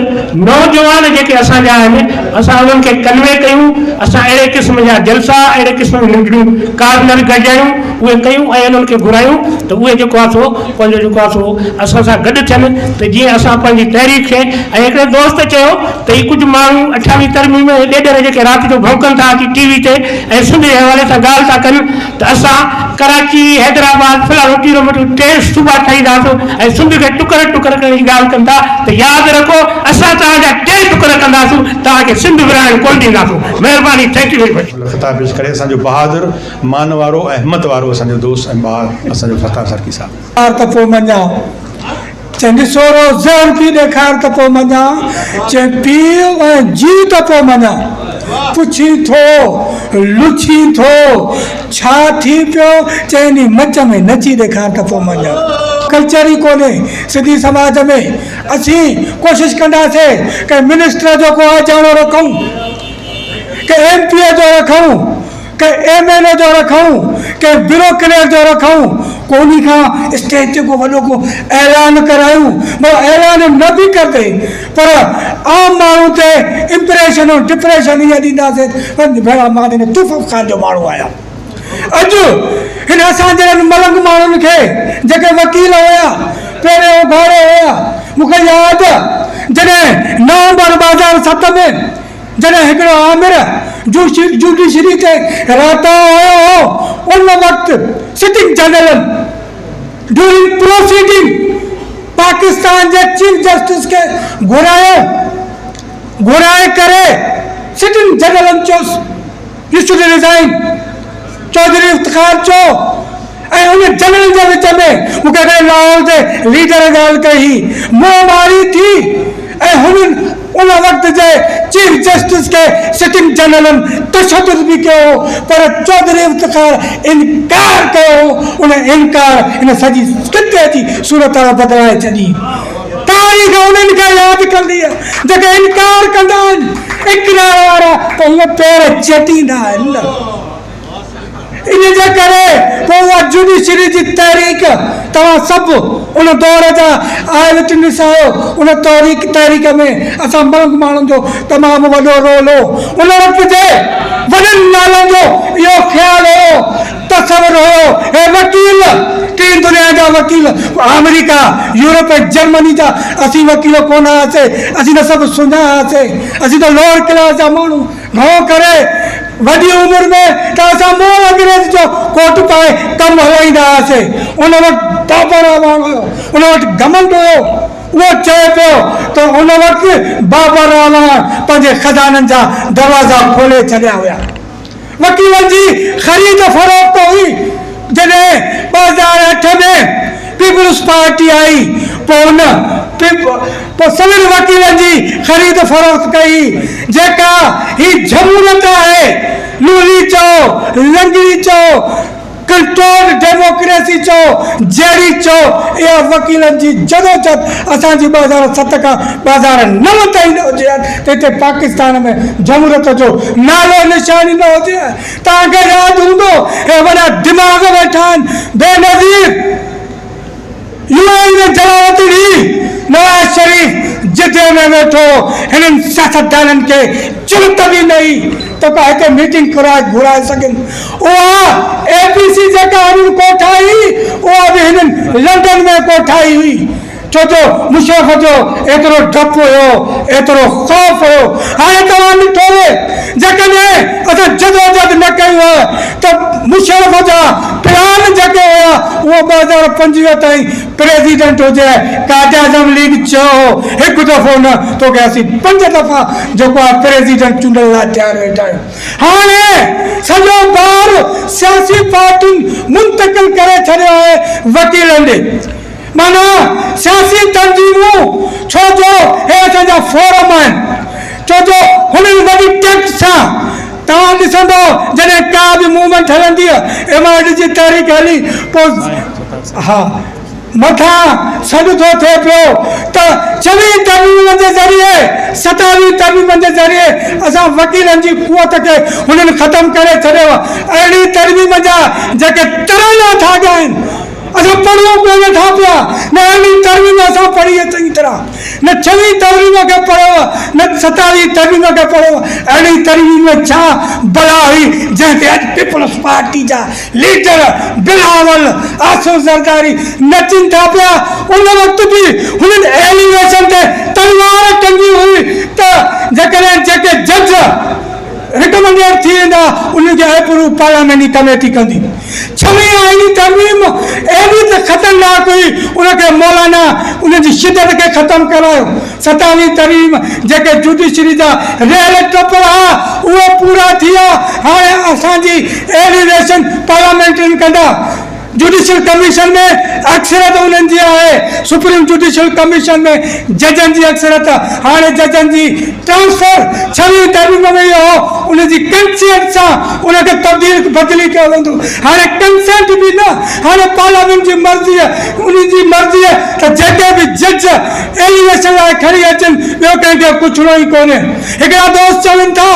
नौजवान जेके असांजा आहिनि असां उन्हनि खे कन्वे कयूं। असां अहिड़े क़िस्म जा जलसा, अहिड़े क़िस्म जूं नंढियूं कार्नर गॾायूं, उहे कयूं ऐं उन्हनि खे घुरायूं त उहे जेको आहे सो पंहिंजो जेको आहे सो असां सां गॾु थियनि त जीअं असां पंहिंजी तहरीक खे। ऐं हिकिड़े दोस्त चयो त हीअ कुझु माण्हू 28 तरमीम ॾेढर जेके राति जो भौंकनि था अची TV ते ऐं सिंध जे हवाले सां ॻाल्हि था कनि त असां कराची, हैदराबाद फिलहाल रोटी 3 सूबा ठाहींदासीं ऐं सिंध खे टुकर टुकर करण जी ॻाल्हि कंदा त यादि रखो असां तव्हांजा 3 टुकर कंदासीं, तव्हांखे सिंध विराइण कोन ॾींदासीं। महिरबानी। Thank you very much. ख़िताब पेश करे असांजो बहादुर मान वारो ऐं हिमत वारो असांजो दोस्त ऐं ॿार असांजो फताह सरकी साहब। त पोइ मञा चंद सोरो ज़हर थी ॾेखार त पोइ मञा, चए पीउ ऐं जी त पोइ मञा, पुछी थो लुछी थो छा थी पियो, चइनी मच में नची ॾेखार त पोइ मञा। कल्चर ई कोन्हे सिंधी समाज में। असीं कोशिशि कंदासीं कि मिनिस्टर जो को अजाणो रखूं, कि MP जो रखूं, कि MLA जो रखूं, कि ब्यूरोक्रेट जो रखूं, कोनी खां स्टेज ते को वॾो को ऐलान करायूं। मगर ऐलान न बि करते पर आम माण्हू ते इम्प्रेशन ऐं डिप्रेशन ईअं ॾींदासीं भेड़ा मां हिन तूफ़ ख़ान जो माण्हू आहियां। अॼु हिन असां जहिड़नि मलंग माण्हुनि खे जेके वकील हुया, पहिरियों उघाड़े हुया, मूंखे यादि जॾहिं नवंबर 2007 में जॾहिं हिकिड़ो आमिर जुडिशरी ते राता हुयो हो, उन वक़्तु sitting general during proceeding Pakistan जे चीफ जस्टिस खे घुराए तंहिं करे सिटिंग जनरल चयोसि you should resign. Chaudhry Iftikhar चयो ऐं उन जनरल जे विच में मूंखे हिकिड़े लाहौर जे लीडर ॻाल्हि कई, मुंहमारी थी ऐं हुननि उन वक़्त जे चीफ जस्टिस के सिटिंग जनरल तशद्दुद भी कयो, पर चौधरी इफ्तिखार इनकार कयो। उन इनकार इन सॼी किते जी सूरत बदिलाए छॾी। तारीख़ उन्हनि खे यादि कंदी आहे जेके इनकार कंदा आहिनि, इकरार वारा त इहे पेर चटींदा आहिनि न। इन जे करे पोइ उहा जुडिशरी जी तहरीक तव्हां सभु उन दौर जा आए विटनेस आहियो। उन तहरीक में असां मर्द माण्हुनि जो तमामु वॾो रोल हो। उन वक़्त जे वॾनि नालनि जो इहो ख़्यालु हो, तसवुरु हो, हे वकील टी दुनिया जा वकील अमेरिका यूरोप जर्मनी जा असीं वकील कोन हुआसीं, असीं त सभु सुञा हुआसीं, असीं त लोअर क्लास जा माण्हू घणो करे वॾी उमिरि में त असां मोह अंग्रेज जो कोट पाए कमु हलाईंदा हुआसीं। उन वक़्तु बाबर आवाम हुयो, उन वक़्तु घमंड हुयो। उहो चए पियो त उन वक़्तु बाबर आवाम पंहिंजे खज़ाननि जा दरवाज़ा खोले छॾिया हुया। वकीलनि जी ख़रीद फ़रोख़्त हुई। जॾहिं 2008 में पीपुल्स पार्टी आई, पोइ सभिनी वकीलनि जी ख़रीद फ़रोख़्त कई, जेका ही जमूरियत आहे, लूली चओ, लंगड़ी चओ, कंट्रोल डेमोक्रेसी चओ, जहिड़ी चओ, इहा वकीलनि जी जदोजहद असांजी 2007 खां 2009 ताईं न हुजे त हिते पाकिस्तान में जमूरियत जो नालो निशानी न हुजे। तव्हांखे यादि हूंदो हे वॾा दिमाग़ वेठा आहिनि बेनज़ीर यूएई में जलावत ॾी नवाज़ शरीफ़ जिदे में वेठो, हिननि सियासतदाननि खे ज़रूरत बि न हुई त का हिते मीटिंग घुराए सघनि। उहा एपीसी जेका हुननि कोठाई, उहा बि हिननि लंडन में कोठाई हुई। छो जो मुशर्रफ जो एतिरो डपु हुयो, एतिरो ख़ौफ़ हुयो। हाणे तव्हां ॾिठो जेकॾहिं असां जदोजहद न कई आहे त मुशर्रफ जा प्लान जेके हुया उहो 2025 ताईं प्रेसिडेंट हुजे। कायदे आज़म लीग चयो हिकु दफ़ो न, तोखे असीं 5 दफ़ा जेको आहे प्रेसिडेंट चूंडण लाइ तयारु वेठा आहियूं। हाणे सॼो ॿार सियासी पार्टियुनि मुंतक़िल करे छॾियो आहे वकीलनि ॾे। माना सियासी तंज़ीमूं, छो जो हे असांजा फोरम आहिनि, छो जो हुननि वॾी टैक्स सां तव्हां ॾिसंदो जॾहिं का बि मूवमेंट हलंदी आहे, एमआईडी जी तहरीक हली, पोइ हा मथां सॾु थो थिए पियो त 26 तरमीमनि जे ज़रिए 27 तरमीमनि जे ज़रिए असां वकीलनि जी कुवत खे हुननि ख़तमु करे छॾियो आहे। अहिड़ी तरमीम जा जेके तराना था ॻाइनि आहिनि, असां पढ़ूं कोन था पिया, न अहिड़ी तरमीम असां पढ़ी आहे चङी तरह, न 26 तरमीम खे पढ़ियो आहे, न 27 तरमीम खे पढ़ियो आहे। अहिड़ी तरमीम छा भला हुई जंहिंते अॼु पीपुल्स पार्टी जा लीडर बिलावल, आसिफ ज़रदारी नचनि था पिया। उन वक़्तु बि हुननि एलिवेशन ते तलवार टंगी हुई त जेकॾहिं जेके जज रिकमेंडेड थी वेंदा उनखे अप्रूव पार्लियामेंट्री कमेटी कंदी। 26 आईनी तरमीम एॾी त ख़तरनाक हुई, उनखे मौलाना उनजी शिदत खे ख़तमु करायो। 27 तरमीम जेके जुडिशरी जा रेल टप हुआ उहे पूरा थी विया। हाणे असांजी एलिवेशन पार्लियामेंट्री कंदा। जुडिशल कमीशन में अक्सरत उन्हनि जी आहे, सुप्रीम जुडिशल कमीशन में जजनि जी अक्सरत। हाणे जजनि जी ट्रांसफर 26 तरमीम में इहो हो, उनजी कंसेंट सां उनखे बदिली कयो वेंदो। हाणे कंसेंट बि न, हाणे पार्लियामेंट जी मर्ज़ी आहे, उनजी मर्ज़ी आहे त जेके बि जज एलिवेशन लाइ खणी अचनि, ॿियो कंहिंखे पुछणो ई कोन्हे। हिकिड़ा दोस्त चवनि था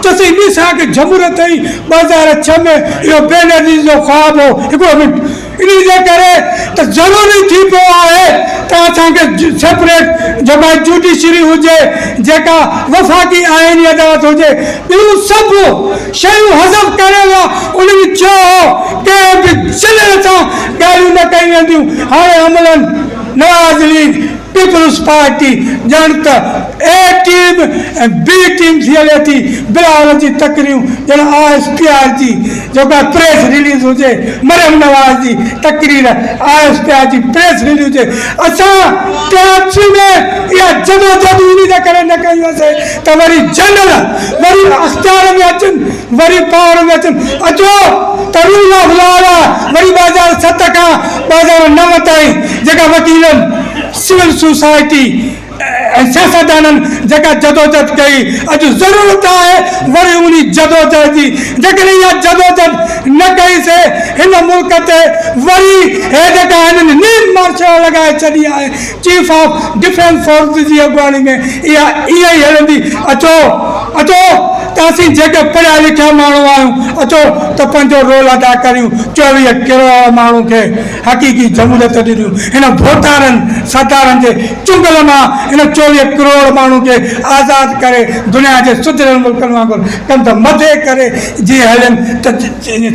चयोसीं ॿी असांखे जमूरियत हुई 2006 में, इहो बेनज़ीर जो ख़्वाबु हो। हिकिड़ो मिंट, इन जे करे त ज़रूरी थी पियो आहे त असांखे सेपरेट जेका जुडिशरी हुजे, जेका वफ़ाक़ी आइनी अदालत हुजे, ॿियूं सभु शयूं हज़फ करे विया। उन्हनि चयो कंहिं बि ज़िले सां ॻाल्हियूं न कयूं वेंदियूं। हाणे अमलनि नवाज़ लीग पीपुल्स पार्टी ॼण त 80 टीम ऐं बी टीम थी हले थी बिलावल जी तकरियूं ॼण ISPR जी जेका प्रेस रिलीज़ हुजे मरियम नवाज़ जी तकरीर ISPR जी प्रेस रिलीज़ हुजे असां TRC में इहा जदोजहद इन जे करे न कईसीं त वरी जनरल वरी अख़्तियार में अचनि वरी पावर में अचनि अचो त रूल ऑफ लॉ वरी 2007 खां 2009 ताईं जेका वकीलनि सिविल सोसाइटी ऐं सियासतदाननि जेका जदोजहद कई अॼु ज़रूरत आहे वरी उन जदोजहद जी जेकॾहिं इहा जदोजहद न कईसीं हिन मुल्क ते वरी हे जेका हिननि नीम मार्शल लॻाए छॾी आहे चीफ ऑफ डिफेंस फोर्स जी अॻुवाणी में इहा ईअं ई हलंदी अचो अचो त असीं जेके पढ़िया लिखिया माण्हू आहियूं अचो त पंहिंजो रोल अदा करियूं 24 करोड़ माण्हू खे हक़ीक़ी जमूरियत ॾिनियूं हिन भोतारनि सरदारनि जे चुंगल मां हिन 24 करोड़ माण्हू खे आज़ादु करे दुनिया जे सुधरियल मुल्कनि वांगुरु कंध मथे करे जीअं हलनि त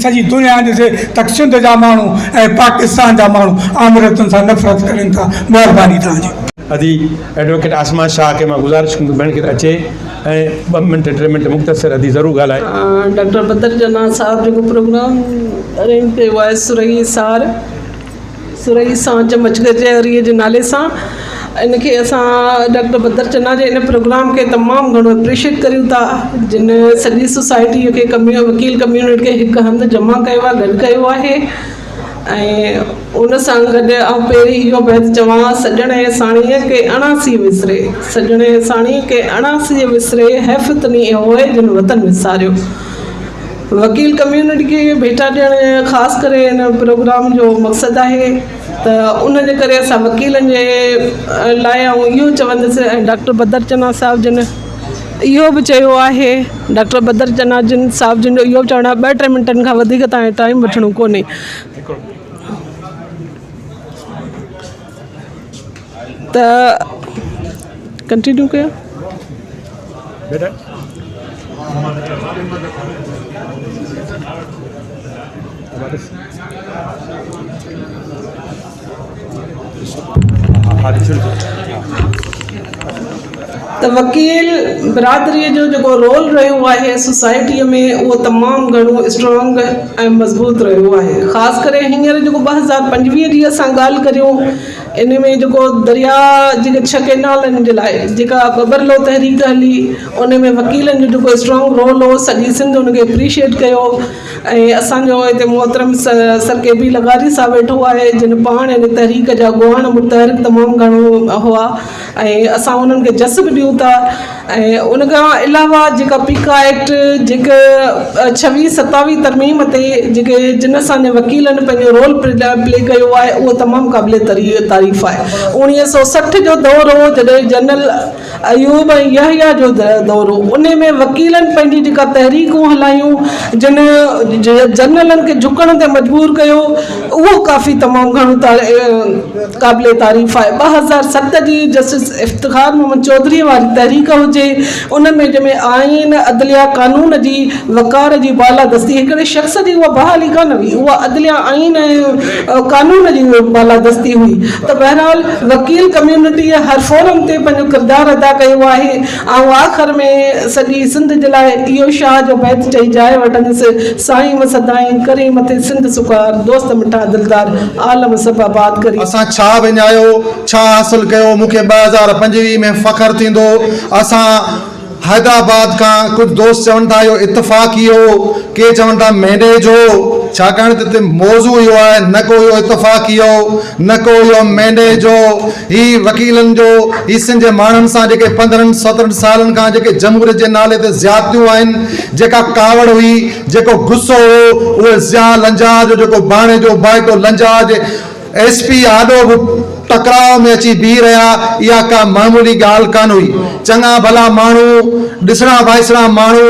सॼी दुनिया ॾिसे त सिंध जा माण्हू ऐं पाकिस्तान जा माण्हू आमिरतुनि सां नफ़रत करनि था महिरबानी तव्हांजी अदी एडवोकेट आसमा शाह खे मां गुज़ारिश कंदुमि भेण खे अचे ऐं 2 मिंट 3 मिंट मुख़्तसिर अदी ज़रूरु ॻाल्हाए डॉक्टर बदर जना साहब जेको प्रोग्राम अरेंज कयो आहे सुरई सांझ मचकचेरीअ जे नाले सां इनखे असां डॉक्टर बदर चन्ना जे इन प्रोग्राम खे तमामु घणो एप्रिशिएट करियूं था जिन सॼी सोसाइटीअ खे वकील कम्यूनिटी खे हिकु हंधि जमा कयो आहे गॾु कयो आहे ऐं उन सां गॾु पहिरीं इहो बैत चवां सॼण ऐं साणीअ खे अणासी विसरे सॼण ऐं साणीअ खे अणासी विसरे हैफ़त नी होए जिन वतन विसारियो वकील कम्यूनिटी खे भेटा ॾियणु ख़ासि करे हिन प्रोग्राम जो मक़सदु आहे त उन जे करे असां वकीलनि जे लाइ इहो चवंदसि ऐं डॉक्टर बदर चन्ना साहिब जिन इहो बि चयो आहे डॉक्टर बदर चन्ना जिन साहिब जिन जो इहो चवणु आहे 2-3 मिंटनि खां वधीक तव्हांजो टाइम वठिणो कोन्हे त कंटिन्यू कयो बेटा त वकील बिरादरीअ जो जेको रोल रहियो आहे सोसाइटीअ में उहो तमामु घणो स्ट्रॉन्ग ऐं मज़बूत रहियो आहे ख़ासि करे हींअर जेको 2025 जी असां ॻाल्हि करियूं इन में जेको दरिया जेके 6 केनालनि जे लाइ जेका बबरलो तहरीक हली उन में वकीलनि जो जेको स्ट्रॉन्ग रोल हो सॼी सिंध उनखे एप्रिशिएट कयो ऐं असांजो हिते मोहतरम सर के बी लगारी साहब वेठो आहे जिन पाण इन तहरीक जा गुआण मुतहरिक तमामु घणो हुआ ऐं असां उन्हनि खे जस बि ॾियूं था ऐं उन खां अलावा जेका पीका एक्ट जेके 26-27 तरमीम ते जेके जिन असांजे वकीलनि पंहिंजो रोल प्ले कयो आहे उहो तमामु क़ाबिल तारीफ़ आहे 1960 जो दौर हो जॾहिं जनरल अयूब ऐं यहया जो दौर हो उन में वकीलनि पंहिंजी जेका तहरीकूं हलायूं जिन जनरलनि खे झुकण ते मजबूर कयो उहो काफ़ी तमामु घणो क़ाबिल तारीफ़ आहे 2007 जी जस्टिस इफ्तिखार मोहम्मद चौधरी वारी तहरीक हुजे उन में जंहिंमें आइन अदलिया कानून जी वकार जी बालादस्ती हिकिड़े शख़्स जी उहा बहाली कान हुई उहा अदलिया आइन ऐं कानून जी बालादस्ती हुई त बहरहाल वकील कम्यूनिटीअ हर फोरम ते पंहिंजो किरदारु अदा कयो आहे ऐं आख़िर में सॼी सिंध जे लाइ इहो शाह जो बैत चई जाए वठंदसि साईं मसदाईं करे मथे सिंध सुकार दोस्त मिठा दिलदार आलम सब आबाद करी असां छा विञायो छा हासिल कयो मूंखे 2025 में फ़ख्रु थींदो असां हैदराबाद का कुछ दोस्त चवन था यो इत्तफाक़ी हो के चवन था महीने जो छाकाणि त हिते मौज़ू इहो आहे न को इहो इत्तफाक़ी हो न को इहो महीने जो ही वकीलनि जो ही सिंध जे माण्हुनि सां जेके 15-17 सालनि खां जेके जमहूरियत जे नाले ते ज़्यादतियूं आहिनि जेका कावड़ हुई जेको गुस्सो हो उहे ज़िया लंजा जो जेको बाणे जो बाइटो लंजा जे SP आॾो बि टकराव में अची बीह रहा इहा का मामूली ॻाल्हि कान हुई चङा भला माण्हू ॾिसणा वाइसणा माण्हू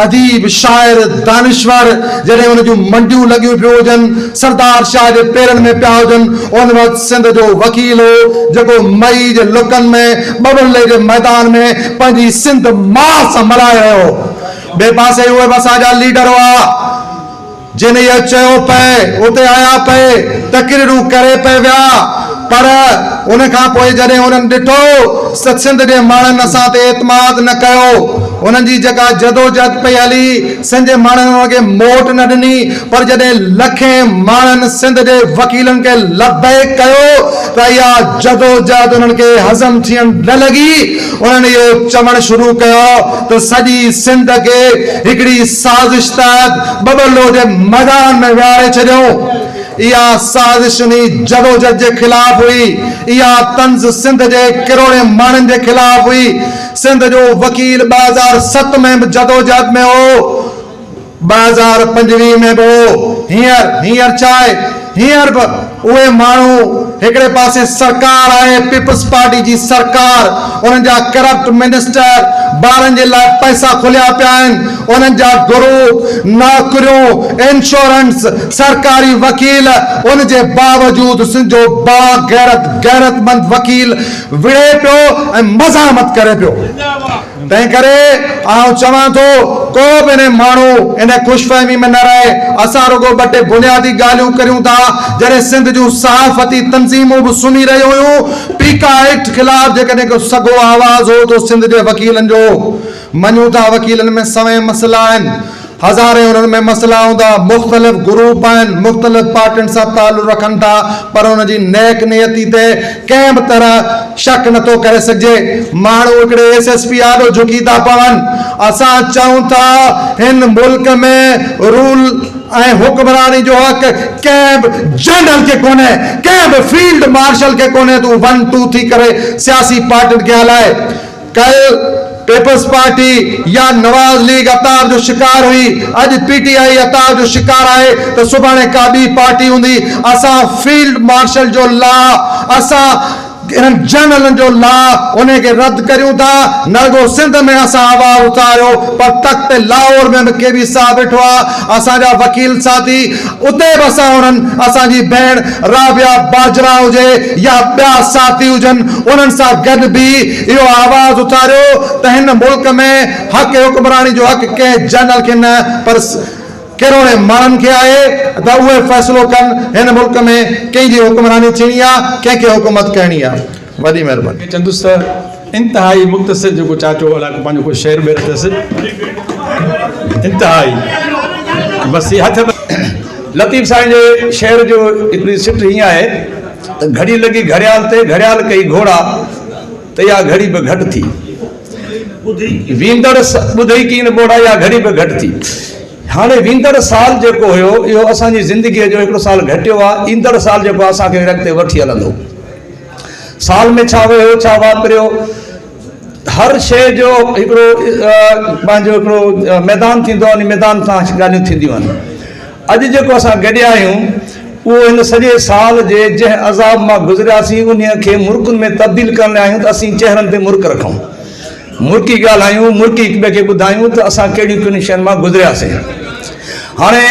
अदीब शाइर दानिश्वर जॾहिं हुन जूं मंडियूं लॻियूं पियूं हुजनि सरदार शाह जे पेरनि में पिया हुजनि उन वक़्तु सिंध जो वकील हो जेको मई जे लुकनि में बबरले जे मैदान में पंहिंजी सिंध मां सां मल्हाए रहियो ॿिए पासे उहे बि असांजा लीडर हुआ जिन इहो चयो पए उते आया पए तकरीरूं करे पए विया पर उन खां पोइ जॾहिं उन्हनि ॾिठो सिंध जे माण्हुनि असां ते एतमाद न कयो, उन्हनि जी जेका जदोजहद पई हली सिंध जे माण्हुनि उनखे मोट न ॾिनी, पर जॾहिं लखे माण्हुनि सिंध जे वकीलनि खे लबैक कयो त इहा जदोजहद उन्हनि खे हज़म थियण न लॻी। उन्हनि इहो चवणु शुरू कयो त सॼी सिंध खे हिकिड़ी साज़िश तहत बबलो जे मैदान में विहारे छॾियो। इहा साज़िश जदोजहद जे ख़िलाफ़ हुई, इहा तंज़ सिंध जे किरोड़े माण्हुनि जे ख़िलाफ़ हुई। सिंध जो वकील 2007 में बि जदोजहद में हो, 2025 में बि हो। हींअर छा आहे, हींअर बि उहे माण्हू हिकिड़े पासे सरकार आहे, पीपल्स पार्टी जी सरकार, उन्हनि जा करप्ट मिनिस्टर ॿारनि जे लाइ पैसा खुलिया पिया आहिनि, उन्हनि जा गुरू नौकरियूं इंश्योरेंस सरकारी वकील, उन जे बावजूदि सिंध जो गैरतमंद वकील विड़े पियो ऐं मज़ामत करे पियो। तंहिं करे आउं चवां थो को बि इन माण्हू इन ख़ुशफ़हमी में न रहे। असां रुगो ॿ टे बुनियादी ॻाल्हियूं करियूं था। जॾहिं सिंध जूं सहाफ़ती तंज़ीमूं बि सुम्ही रहियूं हुयूं, पीका एक्ट ख़िलाफ़ जेकॾहिं को सॻो आवाज़ हो तो सिंध जे वकीलनि जो। मञूं था वकीलनि में सवे मसइला आहिनि, हज़ारे उन्हनि में मसइला हूंदा, मुख़्तलिफ़ ग्रुप आहिनि, मुख़्तलिफ़ पार्टियुनि सां तालुक़ रखनि था, पर उन जी नेक नियती ते कंहिं बि तरह शक नथो करे सघिजे। माण्हू हिकिड़े SSP आॾो झुकी था पवनि। असां चऊं था हिन मुल्क में रूल ऐं हुक्मरानी जो हक़ कंहिं बि जनरल खे कोन्हे, कंहिं बि फील्ड मार्शल खे कोन्हे। तूं 1 2 थी करे सियासी पार्टियुनि खे हलाए। कल पीपल्स पार्टी या नवाज लीग अताब जो शिकार हुई, अॼु PTI अताब जो शिकार आहे, तो सुभाणे का ॿी पार्टी हूंदी। असां फील्ड मार्शल जो लॉ, असां इन्हनि जनरलनि जो लॉ उनखे रद्द करियूं था। न रुगो सिंध में असां आवाज़ उथारियो, पर तख़्त लाहौर में बि KB साहब वेठो आहे, असांजा वकील साथी, उते बि असां उन्हनि, असांजी भेण राबिया बाजरा हुजे या ॿिया साथी हुजनि, उन्हनि सां गॾु बि इहो आवाज़ उथारियो त हिन मुल्क में हक़ हुक्मरानी जो हक़ कंहिं जनरल खे न, पर किरोड़े माण्हुनि खे आहे त उहे फ़ैसिलो कनि हिन मुल्क में कंहिंजी हुक्मरानी थियणी आहे, कंहिंखे हुकूमत करणी आहे। वॾी महिरबानी। चंदुस इंतहाई मुख़्तसिर जेको चाचो अलाए पंहिंजो कोई शेर ॿेर अथसि, इंतहाई बसि हथ लतीफ़ साईं जे शेर जो हिकिड़ी सिट हीअं आहे त घड़ी लॻी घड़ियाल ते, घड़ियाल कई घोड़ा त इहा घड़ी बि घटि थी, वींदड़ ॿुधई की न ॿोड़ा, इहा घड़ी बि घटि थी। हाणे वींदड़ साल जेको हुयो इहो असांजी ज़िंदगीअ जो हिकिड़ो साल घटियो आहे। ईंदड़ साल जेको असांखे अॻिते वठी हलंदो। साल में छा वियो, छा वापरियो, हर शइ जो हिकिड़ो पंहिंजो हिकिड़ो मैदान थींदो आहे, उन मैदान सां ॻाल्हियूं थींदियूं आहिनि। अॼु जेको असां गॾिया आहियूं उहो हिन सॼे साल जे जंहिं अज़ाब मां गुज़रियासीं उन खे मुर्कुनि में तब्दील करण लाइ आहियूं त असीं चहिरनि ते मुर्क रखूं, मुर्की ॻाल्हायूं, मुर्की हिक ॿिए खे ॿुधायूं त असां कहिड़ियूं कहिड़ियूं शयुनि मां गुज़रियासीं। हाणे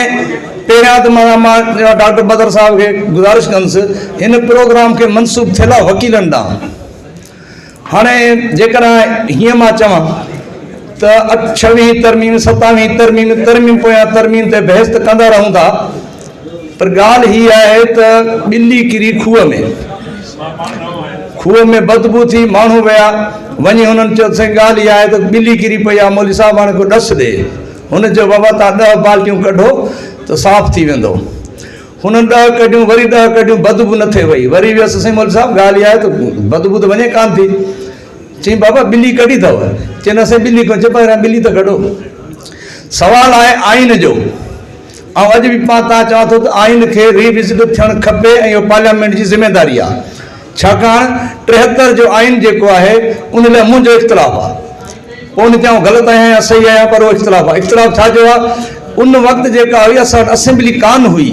पहिरियां त मां डॉक्टर बदर साहब खे गुज़ारिश कंदुसि, हिन प्रोग्राम खे मनसूब थियल आहे वकीलनि ॾांहुं। हाणे जेकर हीअं मां चवां त 26वीं तरमीम 27वीं तरमीम पोयां तरमीम ते बहस त कंदा रहूं था, पर ॻाल्हि हीअ आहे त ॿिली किरी खूह में बदबू थी, माण्हू विया, वञी हुननि चयो साईं ॻाल्हि इहा आहे त ॿिली किरी पई आहे, मौली साहब हाणे को ॾस ॾे। हुन चयो बाबा तव्हां 10 बाल्टियूं कढो त साफ़ु थी वेंदो। हुननि 10 कढियूं, वरी 10 कढियूं, बदबू न थिए वई, वरी वियसि साईं मौली साहब ॻाल्हि इहा आहे त बदबू त वञे कान थी। चई बाबा ॿिली कढी अथव? चई न साईं ॿिली कोन। चए पहिरियां ॿिली त कढो। सवाल आहे आइन जो, ऐं अॼु बि मां तव्हां चवां थो त आइन खे रिविज़िट थियणु खपे ऐं इहो पार्लियामेंट जी ज़िम्मेदारी आहे। छाकाणि 73 जो आइन जेको आहे उन लाइ मुंहिंजो इख़्तिलाफ़ु आहे। पोइ न चऊं ग़लति आहियां या सही आहियां, पर उहो इख़्तिलाफ़ु आहे। इख़्तिलाफ़ु छा जो आहे, उन वक़्तु जेका हुई असां वटि असेंबली कान हुई।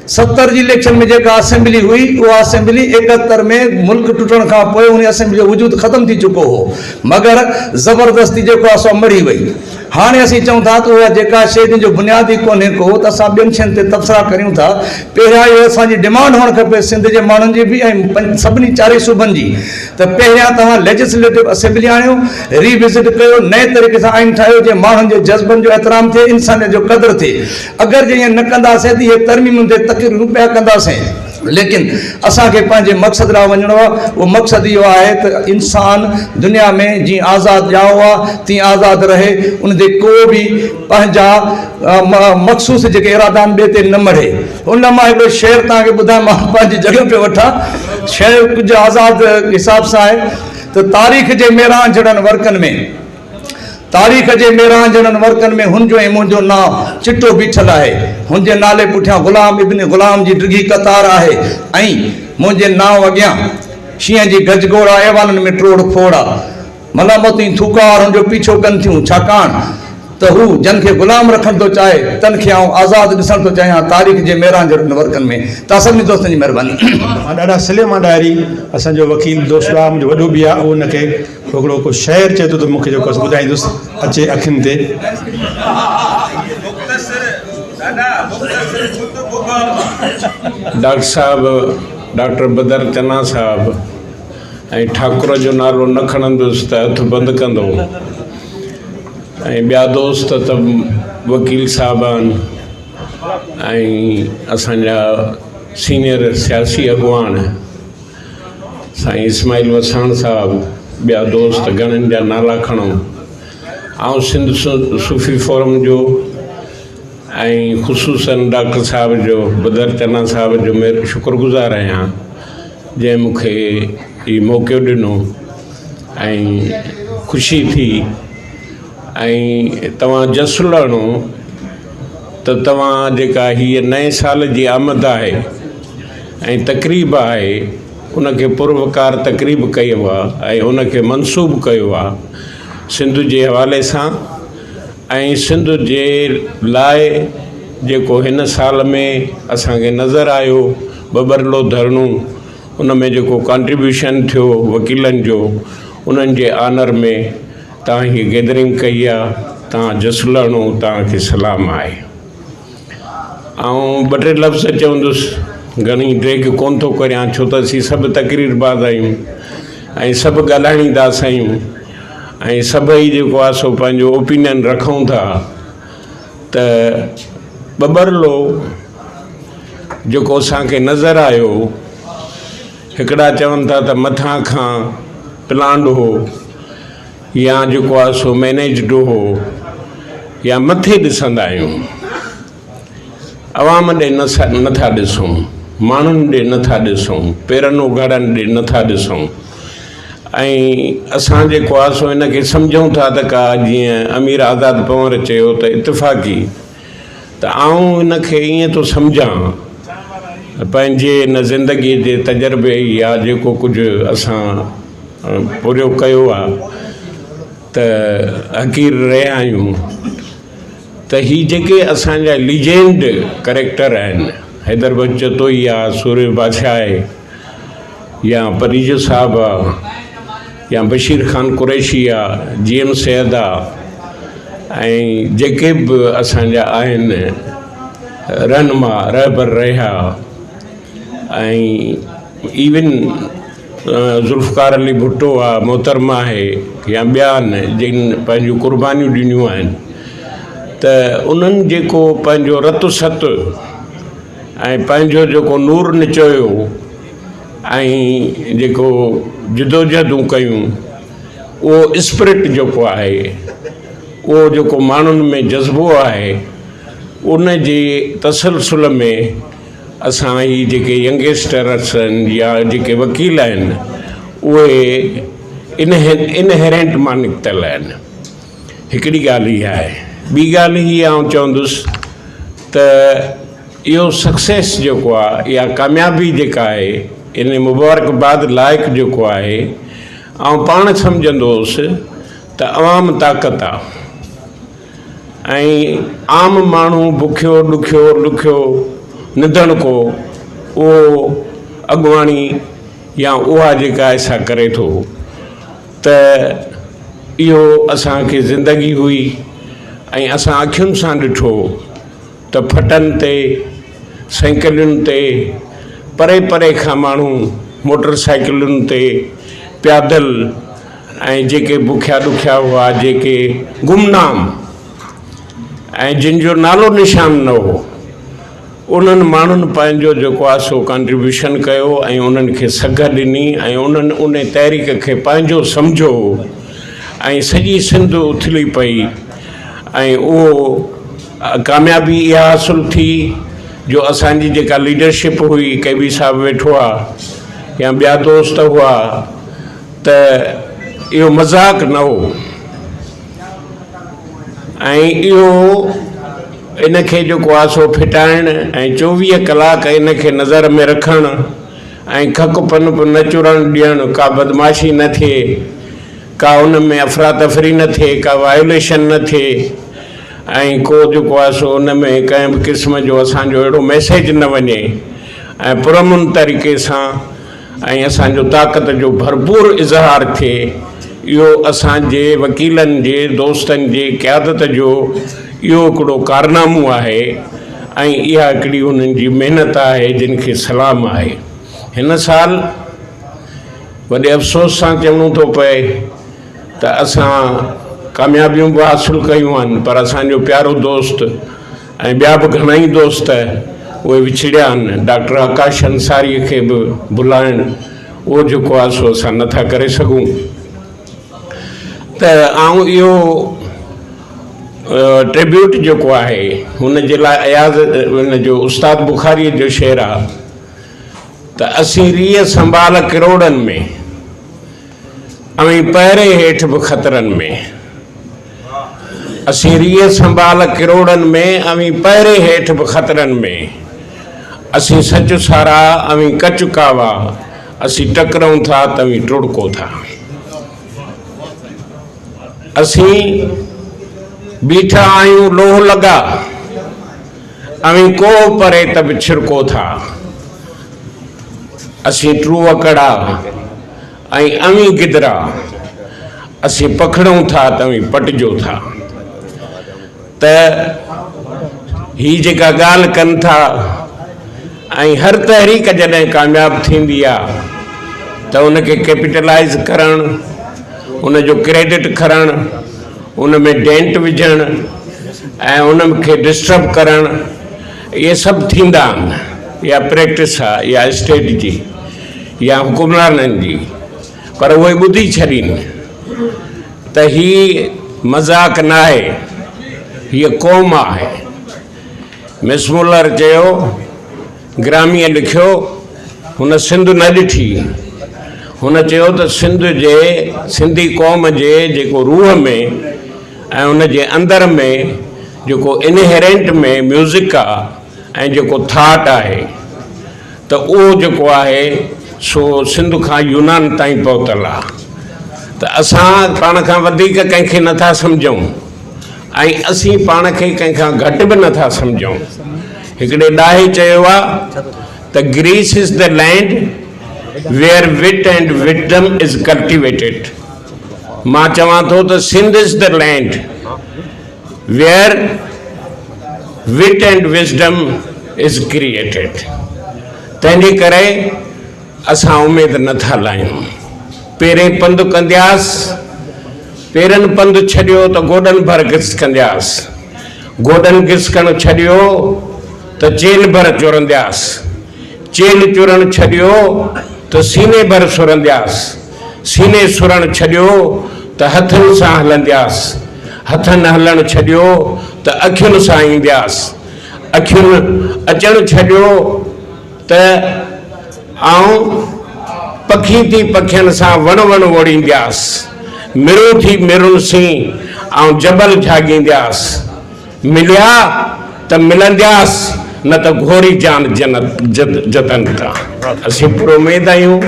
70 जी इलेक्शन में जेका असेंबली हुई उहा असेंबली 71 में मुल्क टुटण खां पोइ उन असेंबली जो वजूद ख़तम थी चुको हो, मगर ज़बरदस्ती जेको आहे सो मरी वई। हाणे असीं चऊं था त उहा जेका शइ जो बुनियादी कोन्हे को, त असां ॿियनि शयुनि ते तबसरा करियूं था। पहिरियां इहो असांजी डिमांड हुअणु खपे सिंध जे माण्हुनि जी बि ऐं सभिनी 4 सूबनि जी, त पहिरियां तव्हां लेजिस्लेटिव असेंबली आणियो, रिविज़िट कयो, नए तरीक़े सां आइन ठाहियो जे माण्हुनि जे जज़्बनि जो एतिराम थिए, इंसानियत जो क़दुरु थिए। अगरि जे ईअं न कंदासीं त इहे तरमीमुनि ते तकरीरूं पिया कंदासीं। लेकिन असांखे पंहिंजे मक़सद लाइ वञिणो आहे। उहो मक़सदु इहो आहे त इंसान दुनिया में जीअं आज़ादु ॼाओ आहे तीअं आज़ादु रहे, उन ते को बि पंहिंजा मख़सूस जेके इरादा आहिनि ॿिए ते न मरे। उन मां हिकिड़ो शेर तव्हांखे ॿुधायां, मां पंहिंजी जॻह पियो वठां, शेर कुझु आज़ादु हिसाब सां आहे त तारीख़ जे मेरान जहिड़नि वर्कनि में, तारीख़ जे मेरान जहिड़नि वर्कनि में हुनजो ऐं मुंहिंजो नाव चिटो बीठल आहे। हुनजे नाले पुठियां ग़ुलाम इब्न ग़ुलाम जी डिघी कतार आहे ऐं मुंहिंजे नाव अॻियां शींहं जी गजगोड़ आहे, अहवाननि में ट्रोड़ फोड़ आहे। मलामती थूकार हुनजो पीछो कनि थियूं, छाकाणि त हू जन खे ग़ुलाम रखणु थो चाहे, तन खे आउं आज़ादु ॾिसणु थो चाहियां तारीख़ जे मेरान जहिड़नि वर्कनि में। तव्हां सभिनी दोस्तनि जी महिरबानी। ॾाढा सिलेमा डायरी असांजो वकील दोस्त आहे, मुंहिंजो वॾो बि आहे, उहो हुनखे हिकिड़ो को शहर चए थो त मूंखे जेको ॿुधाईंदुसि अचे अखियुनि ते। डॉक्टर साहब, डॉक्टर बदर चना साहब ऐं ठाकुर जो नालो न खणंदुसि त हथु बंदि कंदो, ऐं ॿिया दोस्त त वकील साहब आहिनि ऐं असांजा सीनियर सियासी अॻुवान साईं इस्माइल वसाण साहब, ॿिया दोस्त घणनि जा नाला खणूं। ऐं सिंध सूफ़ी फोरम जो ऐं ख़ुशूसन डॉक्टर साहब जो, बदर चना साहब जो शुक्रगुज़ार आहियां जंहिं मूंखे हीउ मौक़ो ॾिनो ऐं ख़ुशी थी। ऐं तव्हां जसु लहणो त तव्हां जेका हीअ नए साल जी आमद आहे ऐं तक़रीब आहे, उनखे पुरवकार तक़रीब कयो आहे ऐं उनखे मनसूब कयो आहे सिंध जे हवाले सां। ऐं सिंध जे लाइ जेको हिन साल में असांखे नज़र आयो बबरलो धरणो, उन में जेको कॉन्ट्रीब्यूशन थियो वकीलनि जो, उन्हनि जे आनर में तव्हां हीअ गैदरिंग कई आहे। तव्हां जसु लहणो, तव्हांखे सलाम आहे। ऐं ॿ टे लफ़्ज़ चवंदुसि, घणी ड्रेग कोन थो करियां छो त असीं सभु तक़रीरबाज़ आहियूं ऐं सभु ॻाल्हाईंदासीं आहियूं ऐं सभई जेको आहे सो पंहिंजो ओपिनियन रखूं था। त बबरलो जेको असांखे नज़र आयो, हिकिड़ा चवनि था त मथां खां प्लान हो या जेको आहे सो मैनेज्ड हो या मथे ॾिसंदा आहियूं, अवाम ॾे नथा ॾिसूं, माण्हुनि ॾे नथा ॾिसूं, पेरनि उघाड़नि ॾे नथा ॾिसूं। ऐं असां जेको आहे सो हिनखे सम्झूं था त का जीअं अमीर आज़ाद पंवर चयो त इतफ़ाक़ी, त आऊं हिनखे ईअं थो सम्झां पंहिंजे हिन ज़िंदगीअ जे तजुर्बे या जेको कुझु असां पूरो कयो आहे त हक़ीर रहिया आहियूं त ही जेके असांजा लीजेंड करेक्टर आहिनि, हैदर बचतोई आहे, सूर्य बादशाह आहे या परीज साहब आहे या बशीर ख़ान कुरैशी आहे, GM सैयद आहे, ऐं जेके बि असांजा आहिनि रहनुमा रहबर रहिया, ऐं इवन ज़ुल्फ़कार अली भुट्टो आहे, मोहतरमा आहे या ॿिया आहिनि जिन पंहिंजूं क़ुर्बानियूं ॾिनियूं आहिनि, त उन्हनि जेको पंहिंजो रतु सतु ऐं पंहिंजो जेको नूर निचोयो ऐं जेको जदोजहदूं कयूं, उहो स्पिरिट जेको आहे, उहो जेको माण्हुनि में जज़्बो आहे, उन जे तसलसल में असां ही जेके यंगस्टर्स आहिनि या जेके वकील आहिनि, उहे इनहेरेंट मां निकितल आहिनि। हिकिड़ी ॻाल्हि इहा आहे। ॿी ॻाल्हि हीअ आउं चवंदुसि त इहो सक्सेस जेको आहे या कामयाबी जेका आहे, इन मुबारकबाद लाइक़ु जेको आहे, ऐं पाण सम्झंदो हुउसि त अवाम ताक़त आहे ऐं आम माण्हू बुखियो ॾुखियो निधण को उहो अॻुवाणी या उहा जेका ऐसा करे थो, त इहो असांखे ज़िंदगी हुई। ऐं असां अखियुनि सां ॾिठो त फटनि ते, साइकिलुनि ते, परे परे खां माण्हू मोटर साइकिलुनि ते पैदल, ऐं जेके बुखिया ॾुखिया हुआ, जेके गुमनाम ऐं जिन जो नालो निशान न हो, उन्हनि माण्हुनि पंहिंजो जेको आहे सो कंट्रीब्यूशन कयो ऐं उन्हनि खे सघ ॾिनी ऐं उन्हनि उन तहरीक खे पंहिंजो सम्झो ऐं सॼी सिंध उथली पई ऐं उहो कामयाबी इहा हासिलु थी जो असांजी जेका लीडरशिप हुई केबी साहिबु वेठो आहे या ॿिया दोस्त हुआ त इहो मज़ाक़ न हो ऐं इहो इनखे जेको आहे सो फिटाइण ऐं 24 कलाक इनखे नज़र में रखणु ऐं खक पन न चुरण ॾियणु का बदमाशी न थिए का उन में अफ़रा तफ़री न थिए का वायोलेशन न थिए ऐं को जेको आहे सो उन में कंहिं बि क़िस्म जो असांजो अहिड़ो मैसेज न वञे ऐं पुरमुन तरीक़े सां ऐं असांजो ताक़त जो भरपूर इज़हार थिए इहो असांजे वकीलनि जे दोस्तनि जे क़यादत जो इहो हिकिड़ो कारनामो आहे ऐं इहा हिकिड़ी उन्हनि जी महिनत आहे जिन खे सलाम आहे। हिन साल वॾे अफ़सोस सां चवणो थो पए त असां कामयाबियूं बि हासिलु कयूं आहिनि पर असांजो प्यारो दोस्त ऐं ॿिया बि घणेई दोस्त उहे विछड़िया आहिनि। डॉक्टर आकाश अंसारीअ खे बि बुलाइण उहो जेको आहे सो असां नथा करे सघूं त आऊं इहो ट्रिब्यूट जेको आहे हुन जे लाइ अयाज़ हुन जो उस्ताद बुखारीअ जो शेर आहे त असीं रीह संभाल किरोड़नि में ऐं पहिरें हेठि बि ख़तरनि में असीं रीह संभाल किरोड़नि में ऐं पहिरें हेठि बि ख़तरनि में असीं सच सारा ऐं कच कावा असीं टकरूं था तव्हीं टुड़को था असीं बीठा आहियूं लोह लॻा ऐं को परे त बि छिड़को था असीं ट्रूअ कड़ा ऐं अवी गिदरा असीं पखड़ूं था तव्हीं पटिजो था त ही जेका ॻाल्हि कनि था ऐं हर तहरीक जॾहिं कामयाबु थींदी आहे त उनखे कैपिटलाइज़ करणु उनजो क्रेडिट खणणु उन में डेंट विझणु ऐं उन खे डिस्टर्ब करणु इहे सभु थींदा आहिनि या प्रैक्टिस आहे या स्टेट जी या हुकुमराननि जी पर उहे ॿुधी छॾीनि त ही मज़ाक़ न आहे हीअ क़ौम आहे। मिस मुलर चयो ग्रामीअ लिखियो हुन सिंध न ॾिठी हुन चयो त सिंध जे सिंधी क़ौम जे जेको रूह में ऐं उन जे अंदरि में जेको इनहेरेंट में म्यूज़िक आहे ऐं जेको थाट आहे त उहो जेको आहे सो सिंध खां यूनान ताईं पहुतल आहे त असां पाण खां वधीक कंहिंखे नथा सम्झूं ऐं असीं पाण खे कंहिंखां घटि बि नथा सम्झूं। हिकिड़े ॾाहे चयो आहे त Greece is the land where wit and wisdom is cultivated. मां चवां थो त Sindh is the land where wit and wisdom is created. तंहिंजे करे असां उमेद नथा लायूं। पहिरें पंधु कंदियासीं पेरनि पंधु छॾियो त गोॾनि भर घिस कंदियासीं गोॾनि घिसकणु छॾियो त चेल भर चुरंदियासीं चेल चुरण छॾियो त सीने भर सुरंदियासीं सीने सुरण छॾियो त हथनि सां हलंदियासीं हथनि हलणु छॾियो त अखियुनि सां ईंदियासीं अखियुनि अचणु छॾियो त आऊं पखी थी पखियुनि सां वण वण वोड़ींदियासीं मिरू थी मिरुनि सी ऐं जबल झागींदियासीं मिलिया त मिलंदियासीं न त घोरी जान जतन था। असीं पूरो उमेद आहियूं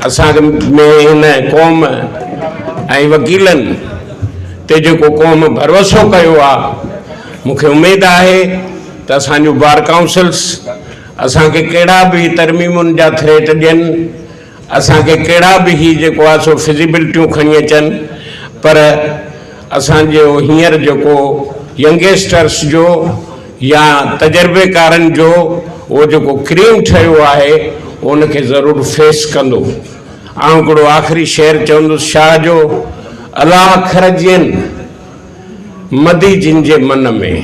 असां में हिन क़ौम ऐं वकीलनि ते जेको क़ौम भरोसो कयो आहे मूंखे उमेद आहे त असांजो बार काउंसिल्स असांखे कहिड़ा बि तरमीमुनि जा थ्रेट ॾियनि असांखे कहिड़ा बि ही जेको आहे सो फिज़िबिलिटियूं खणी अचनि पर असांजो हींअर जेको यंगस्टर्स जो या तजर्बेकारनि जो उहो जेको क्रीम ठहियो आहे उनखे ज़रूरु फेस कंदो। ऐं हिकिड़ो आख़िरी शेर चवंदुसि शाह जो अलाह खरजियनि मदी जिन जे मन में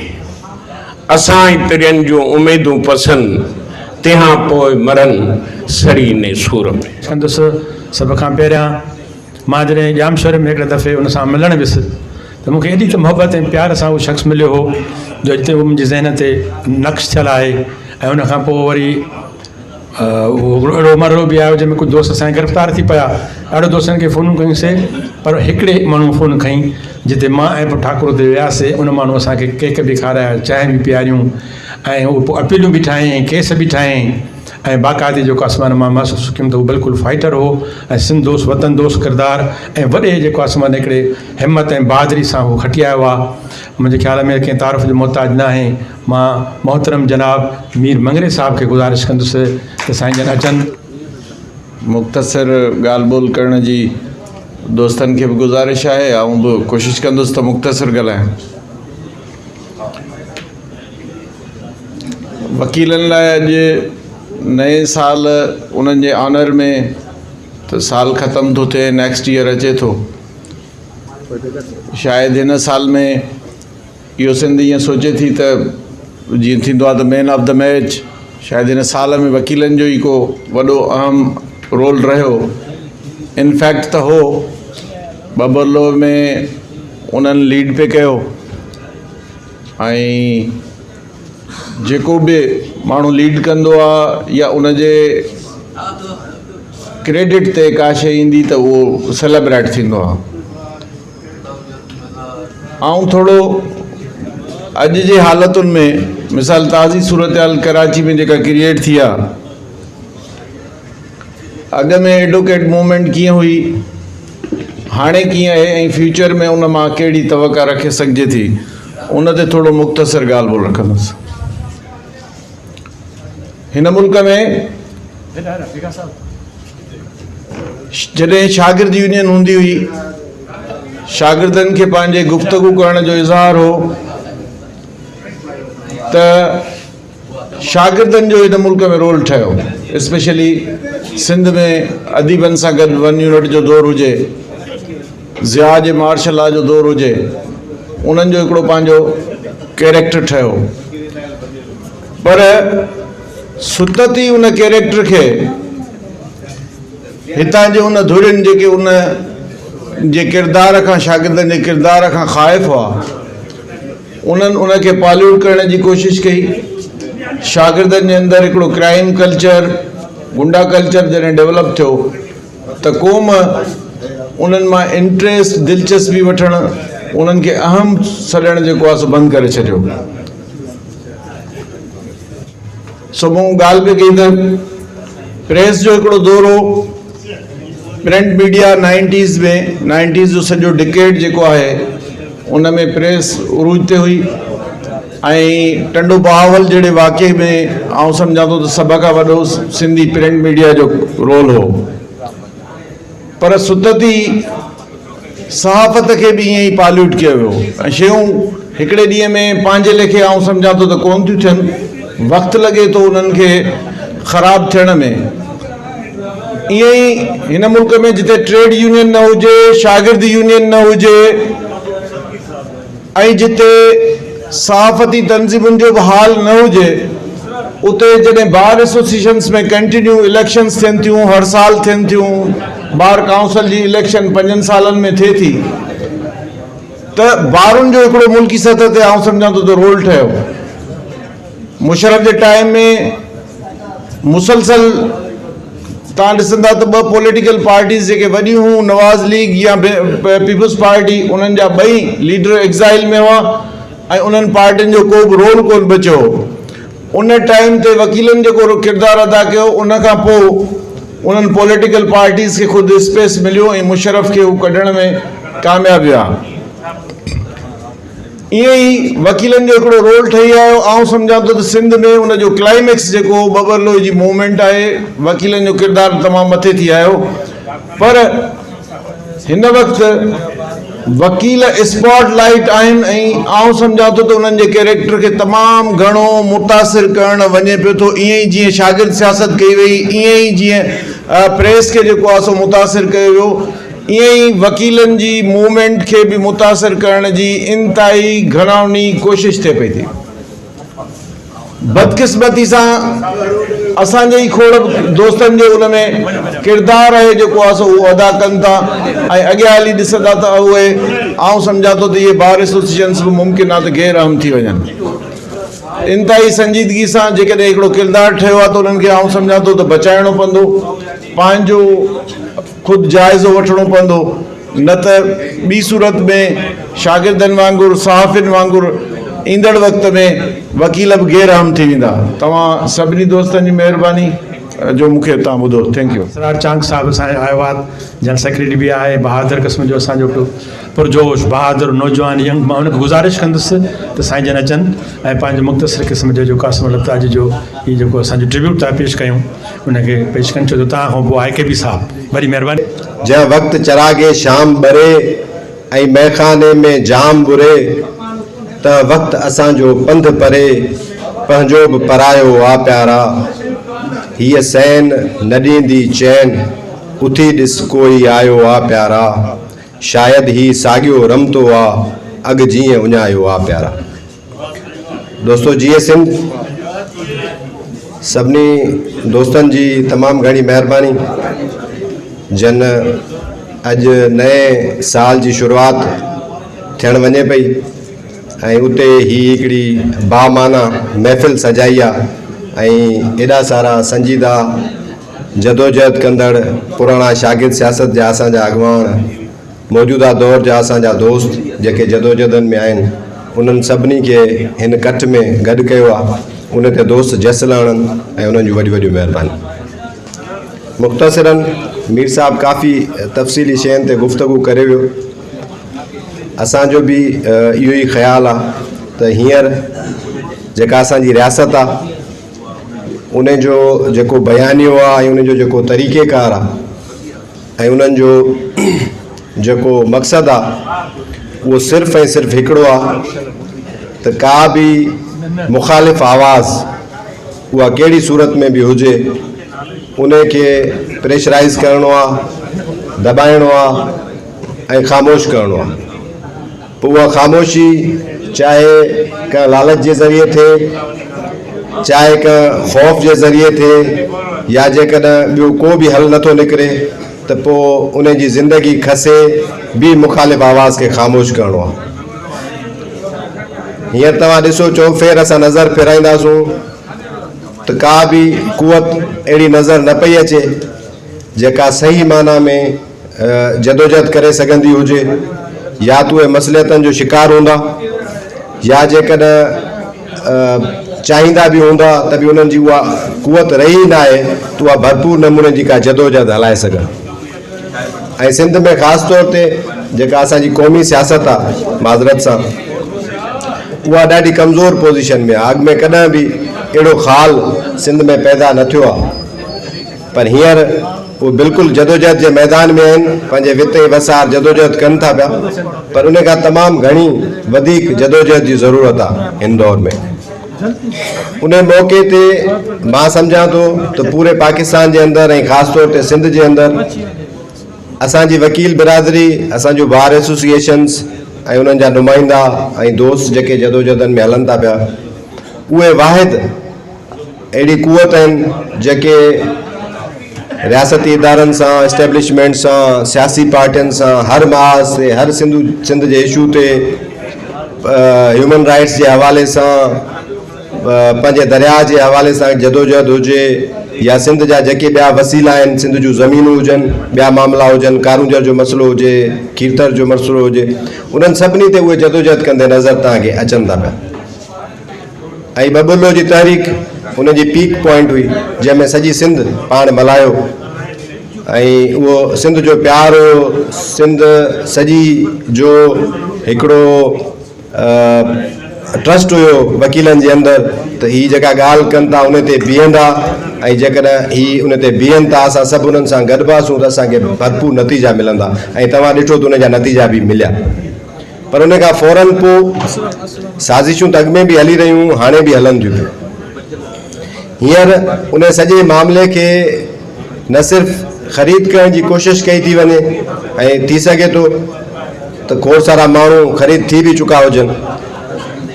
असां तिरियनि जूं उमेदूं पसंदि तंहिंखां पोइ मरनि सड़ी ने सूर में। कंदुसि सभ खां पहिरियां मां जॾहिं जामशोर में हिकिड़े दफ़े उन सां मिलणु वियुसि त मूंखे एॾी त मोहबत ऐं प्यार सां उहो शख़्स मिलियो हो जो जिते उहो मुंहिंजे ज़हन ते नक्श थियलु आहे। ऐं उन खां पोइ वरी उहो अहिड़ो मरलो बि आयो जंहिंमें कुझु दोस्त असांखे गिरफ़्तार थी पिया। ॾाढो दोस्तनि खे फ़ोनूं कयूंसीं पर हिकिड़े माण्हू फ़ोन खईं जिते मां ऐं पोइ ठाकुर ते वियासीं। उन माण्हू असांखे केक बि खाराया, चांहि बि पीआरियूं ऐं उहो पोइ अपीलूं बि ठाहियईं, केस बि ठाहियईं ऐं बाक़ाइदे जेको आसमान मां महसूसु कयुमि त उहो बिल्कुलु फाइटर हो ऐं सिंध दोस्त वतन दोस्त किरदारु ऐं वॾे जेको आसमान हिकिड़े हिमत ऐं बहादुरी सां उहो खटी आयो आहे। मुंहिंजे ख़्याल में कंहिं तारीफ़ जो मोहताज न आहे। मां मोहतरम जनाब मीर मंगरे साहब खे गुज़ारिश कंदुसि त साईं जन अचनि। मुख़्तसर ॻाल्हि ॿोल करण जी दोस्तनि खे बि गुज़ारिश आहे ऐं बि कोशिशि कंदुसि त मुख़्तसर ॻाल्हायां। वकीलनि लाइ अॼु नए साल उन्हनि जे ऑनर में त साल ख़तमु थो थिए, नेक्स्ट ईयर अचे थो। शायदि हिन साल में इहो सिंध ईअं सोचे थी त जीअं थींदो आहे त मैन ऑफ द मैच, शायदि हिन साल में वकीलनि जो ई को वॾो अहम रोल रहियो। इनफैक्ट त हो बबरलो में उन्हनि लीड पे कयो ऐं जेको बि माण्हू लीड कंदो आहे या उनजे क्रेडिट ते का शइ ईंदी त उहो सेलिब्रेट थींदो आहे। ऐं थोरो अॼु जे हालतुनि में मिसाल ताज़ी सूरत हाल कराची में जेका क्रिएट थी आहे, अॻ में एडवोकेट मूवमेंट कीअं हुई, हाणे कीअं आहे ऐं फ्यूचर में उन मां कहिड़ी तवक़ा रखे सघिजे थी, उन ते थोरो मुख़्तसर ॻाल्हि ॿोल रखंदुसि। हिन मुल्क में जॾहिं शागिर्द यूनियन हूंदी हुई, शागिर्दनि खे पंहिंजे गुफ़्तगू करण जो इज़हार हो त शागिर्दनि जो हिन मुल्क में रोल ठहियो। स्पेशली सिंध में अदीबनि सां गॾु 1 यूनिट जो दौरु हुजे, ज़िया जे मार्शल लॉ जो दौरु हुजे, उन्हनि जो हिकिड़ो पंहिंजो कैरेक्टर ठहियो। पर सुतती उन कैरेक्टर खे हितां जे उन धुरियुनि जेके उन जे किरदार खां, शागिर्दनि जे किरदार खां ख़ाइफ़ हुआ, उन्हनि उनखे पॉल्यूट करण जी कोशिशि कई। शागिर्दनि जे अंदरि हिकिड़ो क्राइम कल्चर, गुंडा कल्चर जॾहिं डेवलप थियो त क़ौम उन्हनि मां इंट्रस्ट, दिलचस्पी वठणु, उन्हनि खे अहम सॾणु जेको आहे सो बंदि करे छॾियो। सो मूं ॻाल्हि बि कई त प्रेस जो हिकिड़ो दौर हो, प्रिंट मीडिया 90s में, 90s जो सॼो डिकेड जेको आहे उन में प्रेस उरूज ते हुई ऐं टंडो बहावल जहिड़े वाक़े में आउं सम्झां थो त सभ खां वॾो सिंधी प्रिंट मीडिया जो रोल हो। पर सुतती सहाफ़त खे बि ईअं ई पॉल्यूट कयो वियो ऐं शयूं हिकिड़े ॾींहं में पंहिंजे लेखे आउं सम्झां थो त कोन थियूं थियनि, वक़्तु लॻे थो उन्हनि खे ख़राबु थियण में। ईअं ई हिन मुल्क में जिते ट्रेड यूनियन न हुजे, शागिर्द यूनियन न हुजे ऐं जिते सहाफ़ती तंज़ीमुनि जो बि हाल न हुजे, उते जॾहिं बार एसोसिएशन्स में कंटिन्यू इलेक्शन्स थियनि थियूं, हर साल थियनि थियूं, बार काउंसिल जी इलेक्शन 5 सालनि में थिए थी, त बारुनि जो हिकिड़ो मुल्की सतह ते आउं सम्झां थो त रोल ठहियो। मुशर्रफ जे टाइम में मुसलसल तव्हां ॾिसंदा त 2 पॉलिटिकल पार्टीज़ जेके वॾियूं हुयूं, नवाज़ लीग या पीपुल्स पार्टी, उन्हनि जा 2 लीडर एग्ज़ाइल में हुआ ऐं उन्हनि पार्टियुनि जो को बि रोल कोन बचियो। उन टाइम ते वकीलनि जेको किरदारु अदा कयो, उन खां पोइ उन्हनि पॉलिटिकल पार्टीज़ खे ख़ुदि स्पेस मिलियो ऐं मुशर्रफ खे हू कढण में कामयाबु विया। ईअं ई वकीलनि जो हिकिड़ो रोल ठही आयो। आउं सम्झां थो त सिंध में उन जो क्लाइमेक्स जेको बबरलो जी मूवमेंट आहे, वकीलनि जो किरदारु तमामु मथे थी आयो। पर हिन वक़्तु वकील स्पॉट लाइट आहिनि ऐं आउं सम्झां थो त उन्हनि जे कैरेक्टर खे तमामु घणो मुतासिर करणु वञे पियो थो। ईअं ई जीअं शागिर्द सियासत कई वई, ईअं ई जीअं प्रेस खे जेको आहे सो मुतासिर कयो वियो, ईअं ई वकीलनि जी मूवमेंट खे बि मुतासिर करण जी इंतिहाई घणावनी कोशिशि थिए पई थी। बदकिस्मती सां असांजे ई खोड़ दोस्तनि जो उन में किरदारु आहे जेको आहे सो उहो अदा कनि था ऐं अॻियां हली ॾिसंदा त उहे आउं सम्झां थो त इहे बार एसोसिएशन्स बि मुमकिन आहे त गैर अहम थी वञनि। इंतिहाई संजीदगी सां जेकॾहिं हिकिड़ो किरदारु ठहियो आहे त उन्हनि खे आउं सम्झां थो त बचाइणो पवंदो, पंहिंजो ख़ुदि जाइज़ो वठिणो पवंदो, न त ॿी सूरत में शागिर्दनि वांगुरु सहाफ़ियुनि वांगुरु ईंदड़ वक़्त में वकील बि गैर अहम थी वेंदा। तव्हां सभिनी दोस्तनि जी महिरबानी जो मूंखे तव्हां ॿुधो। Thank U. सरार चांग साहब असांजो आयो आहे, जनरल सेक्रेटरी बि आहे, बहादुर क़िस्म जो असांजो पुरजोश बहादुर नौजवान यंग, मां उनखे गुज़ारिश कंदुसि त साईं जन अचनि ऐं पंहिंजो मुख़्तसिर क़िस्म जो क़ासिम लताज जो हीउ जेको असांजो ट्रिब्यूट था पेश कयूं उनखे पेश कनि। छो जो तव्हां खां पोइ आहे के बि साहब वरी महिरबानी। जंहिं वक़्तु चरागे शाम बरे ऐं मैखाने में जाम बुरे, त वक़्तु असांजो पंध परे पंहिंजो बि परायो आ प्यारा, हीअ सैन न ॾींदी चैन उथी ॾिस कोई आयो आ प्यारा, शायदि ही साॻियो रमतो आ अॻु जीअं उञायो आ प्यारा। दोस्तो जीए सिंध सभिनी दोस्तनि जी तमामु घणी महिरबानी जन अॼु नए साल जी शुरूआति थियण वञे पई ऐं उते ही हिकिड़ी बामाना महफ़िल सजाई आहे ऐं एॾा सारा संजीदा जदोजहद कंदड़ पुराणा शागिर्द सियासत जा असांजा अॻवान, मौजूदा दौर जा असांजा दोस्त जेके जदोजहदनि में आहिनि, उन्हनि सभिनी खे हिन कठ में गॾु कयो आहे। उन ते दोस्त जसल आणनि ऐं उन्हनि जूं वॾियूं वॾियूं महिरबानी। मुख़्तसिरन मीर साहब काफ़ी तफ़सीली शयुनि ते गुफ़्तगू करे वियो। असांजो बि इहो ई ख़्यालु आहे त हींअर जेका असांजी रियासत आहे उन जो जेको बयानियो आहे ऐं उन जो जेको तरीक़ेकार आहे ऐं उन्हनि जो जेको मक़सदु आहे उहो सिर्फ़ु ऐं सिर्फ़ु हिकिड़ो आहे त का बि मुख़ालिफ़ आवाज़ उहा कहिड़ी सूरत में बि हुजे उन खे प्रेशराइज़ करिणो आहे, दॿाइणो आहे ऐं ख़ामोश करिणो आहे। पोइ उहा ख़ामोशी चाहे कंहिं लालच जे ज़रिए थिए, चाहे कंहिं ख़ौफ़ जे ज़रिए थिए, या जेकॾहिं ॿियो को बि हल नथो निकिरे त पोइ उन जी ज़िंदगी खसे ॿी मुख़ालिफ़ आवाज़ खे ख़ामोश करिणो आहे। हींअर तव्हां ॾिसो चौफेर असां नज़र फेराईंदासूं त का बि कुवत अहिड़ी नज़र न पई अचे जेका सही माना में जदोजहद करे सघंदी हुजे, या त उहे मसलियतनि जो शिकार हूंदा या जेकॾहिं चाहींदा बि हूंदा त बि उन्हनि जी उहा कुवत रही न आहे त उहा भरपूर नमूने जी का जदोजहद हलाए सघनि। ऐं सिंध में ख़ासि तौर ते जेका असांजी क़ौमी सियासत आहे माज़रत सां उहा ॾाढी कमज़ोर पोज़ीशन में आहे। अॻु में कॾहिं बि अहिड़ो ख़ाल सिंध में पैदा न थियो आहे, पर हींअर उहे बिल्कुलु जदोजहद जे मैदान में आहिनि, पंहिंजे वित ऐं वसार जदोजहद कनि था पिया, पर उन खां तमामु घणी वधीक जदोजहद जी ज़रूरत आहे हिन दौर में। उन मौक़े ते मां सम्झां थो त पूरे पाकिस्तान जे अंदरि ऐं ख़ासि तौर ते सिंध जे अंदरि असांजी वकील बिरादरी, असांजो बार एसोसिएशन्स ऐं उन्हनि जा नुमाइंदा ऐं दोस्त जेके जदोजहदनि में हलनि था पिया, उहे वाहिद अहिड़ी कुवत आहिनि जेके रियासती इदारनि सां, इस्टेब्लिशमेंट सां, सियासी पार्टियुनि सां हर महाज़ ते, हर सिंध जे इशू ते, ह्यूमन राइट्स जे हवाले सां, पंहिंजे दरिया जे हवाले सां जदोजहद हुजे, या सिंध जा जेके ॿिया वसीला आहिनि, सिंध जूं ज़मीनूं हुजनि, ॿिया मामला हुजनि, कारूंजर जो मसइलो हुजे, खीरथर जो मसइलो हुजे, उन्हनि सभिनी ते उहे जदोजहद कंदे नज़र तव्हांखे अचनि था पिया। ऐं बबुलो जी तहरीक उनजी पीक पॉइंट हुई जंहिंमें सॼी सिंध पाण मल्हायो ऐं उहो सिंध जो प्यार हुयो, सिंध सॼी जो हिकिड़ो ट्रस्ट हुयो वकीलनि जे अंदरि त हीअ जेका ॻाल्हि कनि था उन ते बीहंदा ऐं जेकॾहिं हीअ उन ते बीहनि था असां सभु उन्हनि सां गॾिबासूं त असांखे भरपूर नतीजा मिलंदा ऐं तव्हां ॾिठो त उन जा नतीजा बि मिलिया। पर उन खां फ़ौरन पोइ साज़िशूं त अॻु में बि हली रहियूं, हाणे बि हलनि थियूं। हींअर उन सॼे मामले खे न सिर्फ़ु ख़रीद करण जी कोशिशि कई थी वञे ऐं थी सघे थो त खोड़ सारा माण्हू ख़रीद थी बि चुका हुजनि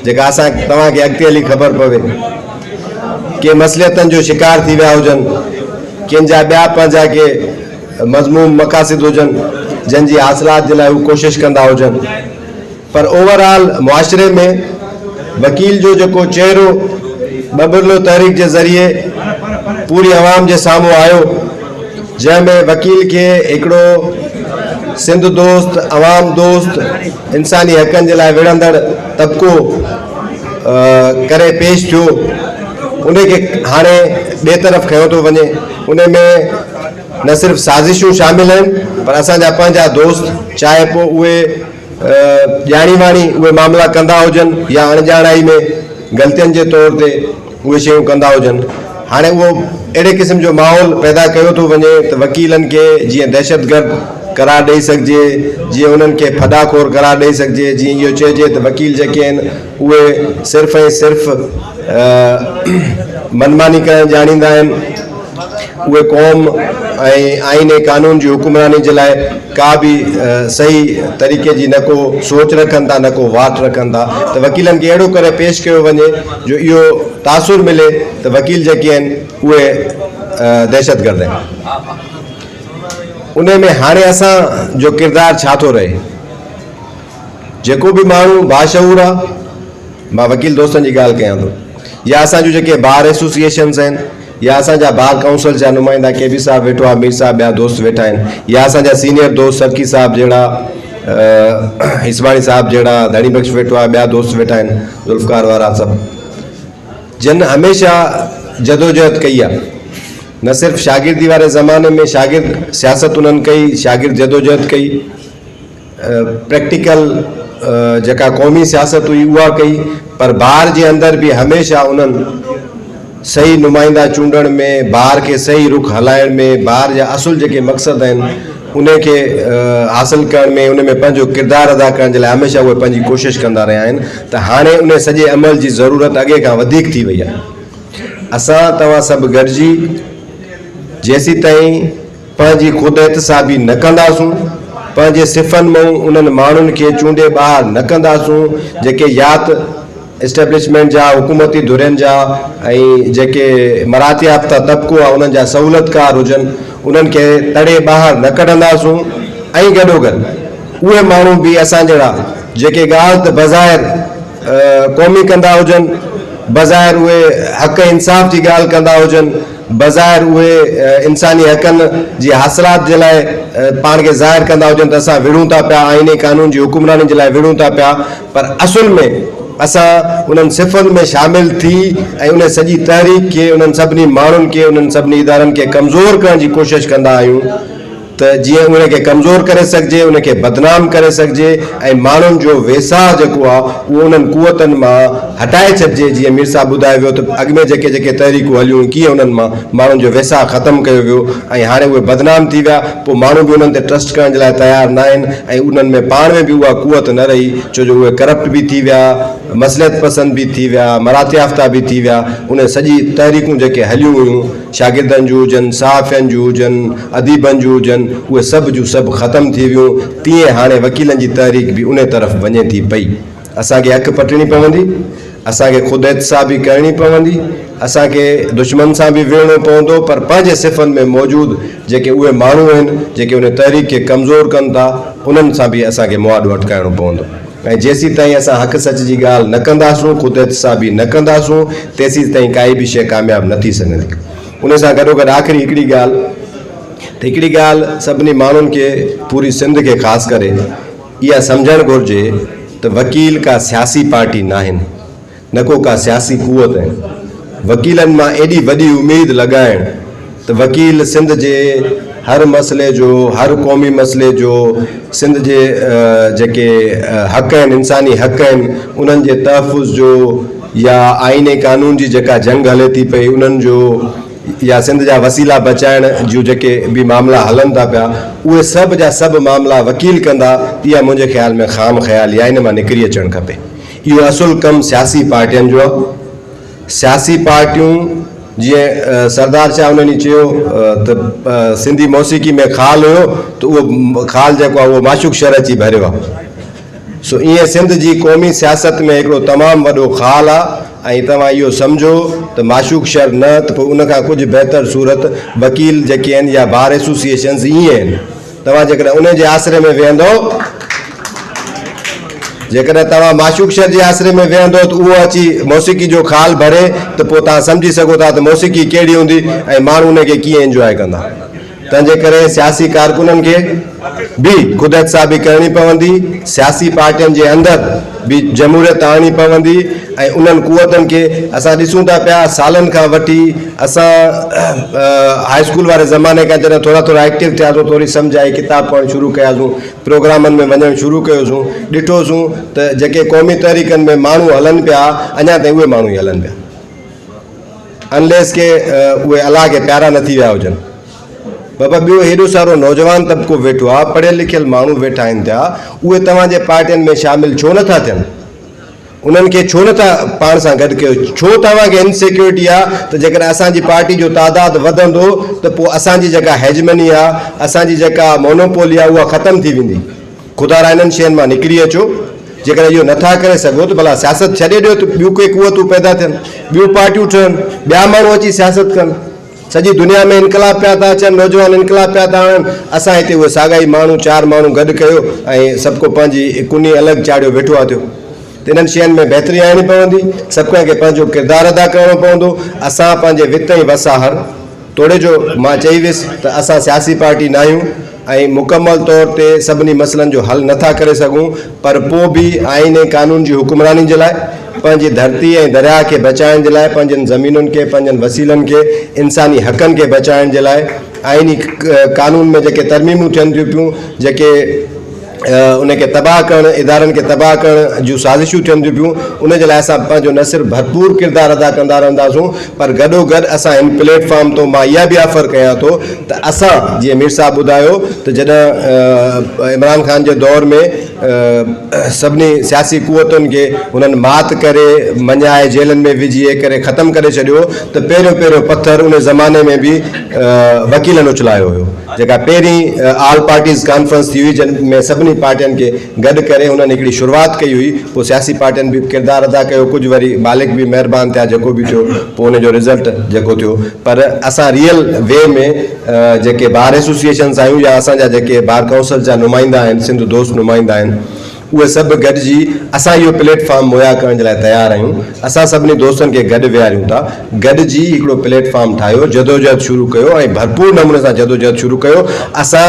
जेका असां तव्हांखे अॻिते हली ख़बर पवे, के मसलियतनि जो शिकार थी विया हुजनि, कंहिंजा ॿिया पंहिंजा के मज़मूम मक़ासिद हुजनि जंहिंजी हासिलात जे लाइ हू कोशिशि कंदा हुजनि, पर ओवरऑल मुआशरे में वकील जो जेको चहिरो बबरलो तहरीक जे ज़रिए पूरी आवाम जे साम्हूं आयो, जंहिंमें वकील खे हिकिड़ो सिंध दोस्त, अवाम दोस्त, इंसानी हक़नि जे लाइ विढ़ंदड़ तबिको करे पेश थियो, उन खे हाणे ॿिए तरफ़ खयो थो वञे। उन में न सिर्फ़ु साज़िशूं शामिल आहिनि, पर असांजा पंहिंजा दोस्त, चाहे पोइ उहे ॼाणी वाणी उहे मामला कंदा हुजनि या अणॼाणाई में ग़लतियुनि जे तौर ते उहे शयूं कंदा हुजनि, हाणे उहो अहिड़े क़िस्म जो माहौल पैदा कयो थो वञे त वकीलनि खे जीअं दहशतगर्द करार ॾेई सघिजे, जीअं उन्हनि खे फॾाखोर करार ॾेई सघिजे, जीअं इहो चइजे त वकील जेके आहिनि उहे सिर्फ़ु ऐं सिर्फ़ु मनमानी करणु ॼाणींदा आहिनि, उहे क़ौम ऐं आइन ऐं कानून जी हुकुमरानी जे लाइ का बि सही तरीक़े जी न को सोच रखनि था, न को वाट रखनि था, त वकीलनि खे अहिड़ो करे पेश कयो वञे जो इहो तासुर मिले त वकील जेके आहिनि उहे दहशतगर्द आहिनि। उन में हाणे असांजो किरदारु छा थो रहे? जेको बि माण्हू बाशऊर आहे, मां वकील दोस्तनि जी ॻाल्हि कयां थो, या असांजूं जेके बार एसोसिएशन्स आहिनि, या असांजा बार काउंसिल जा नुमाइंदा के बि साहब वेठो आहे, मीर साहब, ॿिया दोस्त वेठा आहिनि, या असांजा सीनियर दोस्त सरकी साहब जहिड़ा, हिसवाणी साहब जहिड़ा, धणी बख्श वेठो आहे, ॿिया दोस्त वेठा आहिनि, ज़ुल्फ़कार वारा सभु, जिन हमेशह जदोजहद कई आहे। न सिर्फ़ु शागिर्दी वारे ज़माने में शागिर्द सियासत उन्हनि कई, शागिर्द जदोजहद कई, प्रैक्टिकल जेका क़ौमी सियासत हुई उहा कई, पर बार जे अंदरि बि हमेशह उन्हनि सही नुमाइंदा चूंडण में, बार के सही रुख हलाइण में, बार जा असुल जेके मक़सद आहिनि उन खे हासिल करण में, उन में पंहिंजो किरदारु अदा करण जे लाइ हमेशह उहे पंहिंजी कोशिशि कंदा रहिया आहिनि। त हाणे उन सॼे अमल जी ज़रूरत अॻे खां वधीक थी वई आहे। असां तव्हां सभु गॾिजी जेसीं ताईं पंहिंजी ख़ुदि एहतिसाबी न कंदासूं, पंहिंजे सिफ़नि मां उन्हनि माण्हुनि खे चूंडे ॿाहिरि न कंदासूं जेके या त इस्टेब्लिशमेंट जा, हुकूमती धुरियुनि जा ऐं जेके मराती याफ़्ता तबिको आहे उन्हनि जा सहूलियतकार हुजनि, उन्हनि खे तड़े ॿाहिरि न कढंदासूं, ऐं गॾोगॾु उहे माण्हू बि असां जहिड़ा जेके ॻाल्हि त बज़ाहिर क़ौमी कंदा हुजनि, बज़ाहिर उहे हक़ इंसाफ़ जी ॻाल्हि कंदा हुजनि, बज़ाहिर उहे इंसानी हक़नि जी हासिलात जे लाइ पाण खे ज़ाहिर कंदा हुजनि त असां विढ़ूं था पिया, आइन कानून जी हुकुमरानी जे लाइ विढ़ूं था पिया, पर असुल में असां उन्हनि सिफ़नि में शामिल थी ऐं उन सॼी तहरीक खे, उन्हनि सभिनी माण्हुनि खे, उन्हनि सभिनी इदारनि खे कमज़ोर करण जी कोशिशि कंदा आहियूं त जीअं उनखे कमज़ोर करे सघिजे, उनखे बदनाम करे सघिजे ऐं माण्हुनि जो वेसाह जेको आहे उहो उन्हनि कुवतनि मां हटाए छॾिजे। जीअं मीर साहब ॿुधाए वियो त अॻु में जेके जेके तहरीकूं हलियूं कीअं उन्हनि मां माण्हुनि जो वेसाह ख़तमु कयो वियो ऐं हाणे उहे बदनाम थी विया, पोइ माण्हू बि उन्हनि ते ट्रस्ट करण जे लाइ तयारु न आहिनि ऐं उन्हनि में पाण में बि उहा कुवत न रही, छो जो उहे करप्ट बि थी विया, मसलियत पसंद भी थी विया, मराती याफ़्ता भी थी विया। उन सॼी तहरीकूं जेके हलियूं हुयूं, शागिर्दनि जूं हुजनि, सहाफ़ियनि जूं हुजनि, अदीबनि जूं हुजनि, उहे सभु जूं सभु ख़तमु थी वियूं। तीअं हाणे वकीलनि जी तहरीक बि उन तरफ़ वञे थी पई। असांखे हक़ पटणी पवंदी, असांखे ख़ुदि एहतिसाब बि करणी पवंदी, असांखे दुश्मन सां बि विढ़णो पवंदो, पर पंहिंजे सिफ़नि में मौजूदु जेके उहे माण्हू आहिनि जेके उन तहरीक खे कमज़ोर कनि था, उन्हनि सां बि असांखे मुआदो अटकाइणो पवंदो। ऐं जेसीं ताईं असां हक़ सच जी ॻाल्हि न कंदासूं, ख़ुदि एहतिसाबी न कंदासूं, तेसीं ताईं काई बि शइ कामयाबु न थी सघंदी। उन सां गॾोगॾु आख़िरी हिकिड़ी ॻाल्हि त हिकिड़ी ॻाल्हि सभिनी माण्हुनि खे, पूरी सिंध खे ख़ासि करे इहा सम्झणु घुरिजे त वकील का सियासी पार्टी न आहिनि, न को का सियासी कुवत आहिनि। वकीलनि मां एॾी वॾी उमेदु लॻाइण त वकील सिंध जे हर मसइले जो, हर क़ौमी मसइले जो, सिंध जे जेके हक़ आहिनि, इंसानी हक़ आहिनि, उन्हनि जे तहफ़ुज़ जो या आइन कानून जी जेका जंग हले थी पई उन्हनि जो, या सिंध जा वसीला बचाइण जूं जेके बि मामला हलनि था पिया, उहे सभु जा सभु मामला वकील कंदा, इहा मुंहिंजे ख़्याल में ख़ाम ख़्याल या इन मां निकिरी अचणु खपे। इहो असुलु कमु सियासी पार्टियुनि जो आहे। सियासी पार्टियूं जीअं सरदार शाह उन्हनि चयो त सिंधी मौसीक़ी में ख़ाल हुयो त उहो ख़ाल जेको आहे उहो माशूक शर अची भरियो आहे। सो ईअं सिंध जी क़ौमी सियासत में हिकिड़ो तमामु वॾो ख़ाल आहे ऐं तव्हां इहो सम्झो त माशूक शर न त पोइ उनखां कुझु बहितर सूरत वकील जेके आहिनि या बार एसोसिएशन्स ईअं आहिनि। तव्हां जेकॾहिं उन जे आसिरे में वेहंदो, जेकॾहिं तव्हां माशूक शर जे आसिरे में वेहंदो त उहो अची मौसीक़ी जो ख़ाल भरे त पोइ तव्हां सम्झी सघो था त मौसीक़ी कहिड़ी हूंदी ऐं माण्हू उनखे कीअं इंजॉय कंदा। तंहिंजे करे सियासी कारकुननि खे भी ख़ुद एहतसाबी करणी पवंदी, सियासी पार्टियुनि जे अंदरि भी जमहूरियत आणणी पवंदी ऐं उन्हनि कुवतनि खे असां ॾिसूं था पिया सालनि खां वठी असां हाई स्कूल वारे ज़माने खां जॾहिं थोरा थोरा एक्टिव थियासीं, थोरी सम्झ आई, किताब पढ़णु शुरू कयासीं, प्रोग्रामनि में वञणु शुरू कयोसीं, ॾिठोसीं त जेके क़ौमी तहरीकनि में माण्हू हलनि पिया अञा ताईं उहे माण्हू ई हलनि पिया, अनलेस के उहे अलाह खे प्यारा न थी विया हुजनि। बाबा ॿियो हेॾो सारो नौजवान तबिको वेठो आहे, पढ़ियल लिखियल माण्हू वेठा आहिनि थिया, उहे तव्हांजे पार्टियुनि में शामिलु छो नथा थियनि? उन्हनि खे छो नथा पाण सां गॾु कयो? छो तव्हांखे इनसिक्योरिटी आहे त जेकॾहिं असांजी पार्टी जो तादादु वधंदो त पोइ असांजी जेका हेजमनी आहे, असांजी जेका मोनोपोली आहे, उहा ख़तमु थी वेंदी? ख़ुदा इन्हनि शयुनि मां निकिरी अचो। जेकॾहिं इहो नथा करे सघो त भला सियासत छॾे ॾियो त ॿियूं के कुवतूं पैदा थियनि, ॿियूं पार्टियूं ठहनि, ॿिया माण्हू अची सियासत कनि। सॼी दुनिया में इनकलाब पिया था अचनि, नौजवान इनकलाब पिया था आणनि, असां हिते उहे साॻाई माण्हू 4 माण्हू गॾु कयो ऐं सभु को पंहिंजी कुनी अलॻि चाढ़ियो वेठो आहे थियो। त इन्हनि शयुनि में बहितरी आणणी पवंदी, सभु कंहिंखे पंहिंजो किरदारु अदा करिणो पवंदो। असां पंहिंजे वित ऐं वसाहर तोड़े जो मां चई वियुसि त असां सियासी पार्टी न आहियूं ऐं मुकमल तौर ते सभिनी मसइलनि जो हल नथा करे सघूं, पर पोइ बि आइन ऐं कानून जी हुकुमरानी जे लाइ, पंहिंजी धरती ऐं दरिया खे बचाइण जे लाइ, पंहिंजनि ज़मीनुनि खे, पंहिंजनि वसीलनि खे, इंसानी हक़नि खे बचाइण जे लाइ आइनी कानून में जेके तरमीमूं थियनि थियूं पियूं, जेके उनखे तबाह करणु, इदारनि खे तबाह करण जूं साज़िशूं थियनि थियूं पियूं, उन जे लाइ असां पंहिंजो न सिर्फ़ु भरपूर किरदारु अदा कंदा रहंदासूं, पर गॾोगॾु असां हिन प्लेटफॉर्म तो मां इहा बि ऑफर कयां थो त असां जीअं मीर साहब ॿुधायो त जॾहिं इमरान ख़ान जे दौर में सभिनी सियासी कुवतुनि खे हुननि मात करे मञाए जेलनि में विझी करे ख़तमु करे छॾियो, त पहिरियों पथर उन ज़माने में बि वकीलनि उछलायो हुयो। जेका पहिरीं ऑल पार्टीज़ कॉन्फ्रेंस थी हुई, जिन में सभिनी पार्टियुनि खे गॾु करे हुननि हिकिड़ी शुरूआति कई हुई, पोइ सियासी पार्टियुनि बि किरदारु अदा कयो, कुझु वरी मालिक बि महिरबानी थिया, जेको बि थियो पोइ हुनजो रिज़ल्ट जेको थियो। पर असां रियल वे में जेके बार एसोसिएशन्स आहियूं या असांजा जेके बार काउंसिल जा नुमाइंदा आहिनि, सिंध दोस्त नुमाइंदा आहिनि, उहे सभु गॾिजी असां इहो प्लेटफॉर्म मुहैया करण जे लाइ तयारु आहियूं। असां सभिनी दोस्तनि खे गॾु विहारियूं था, गॾिजी हिकिड़ो प्लेटफॉर्म ठाहियो, जदोजहद शुरू कयो ऐं भरपूर नमूने सां जदोजहद शुरू कयो। असां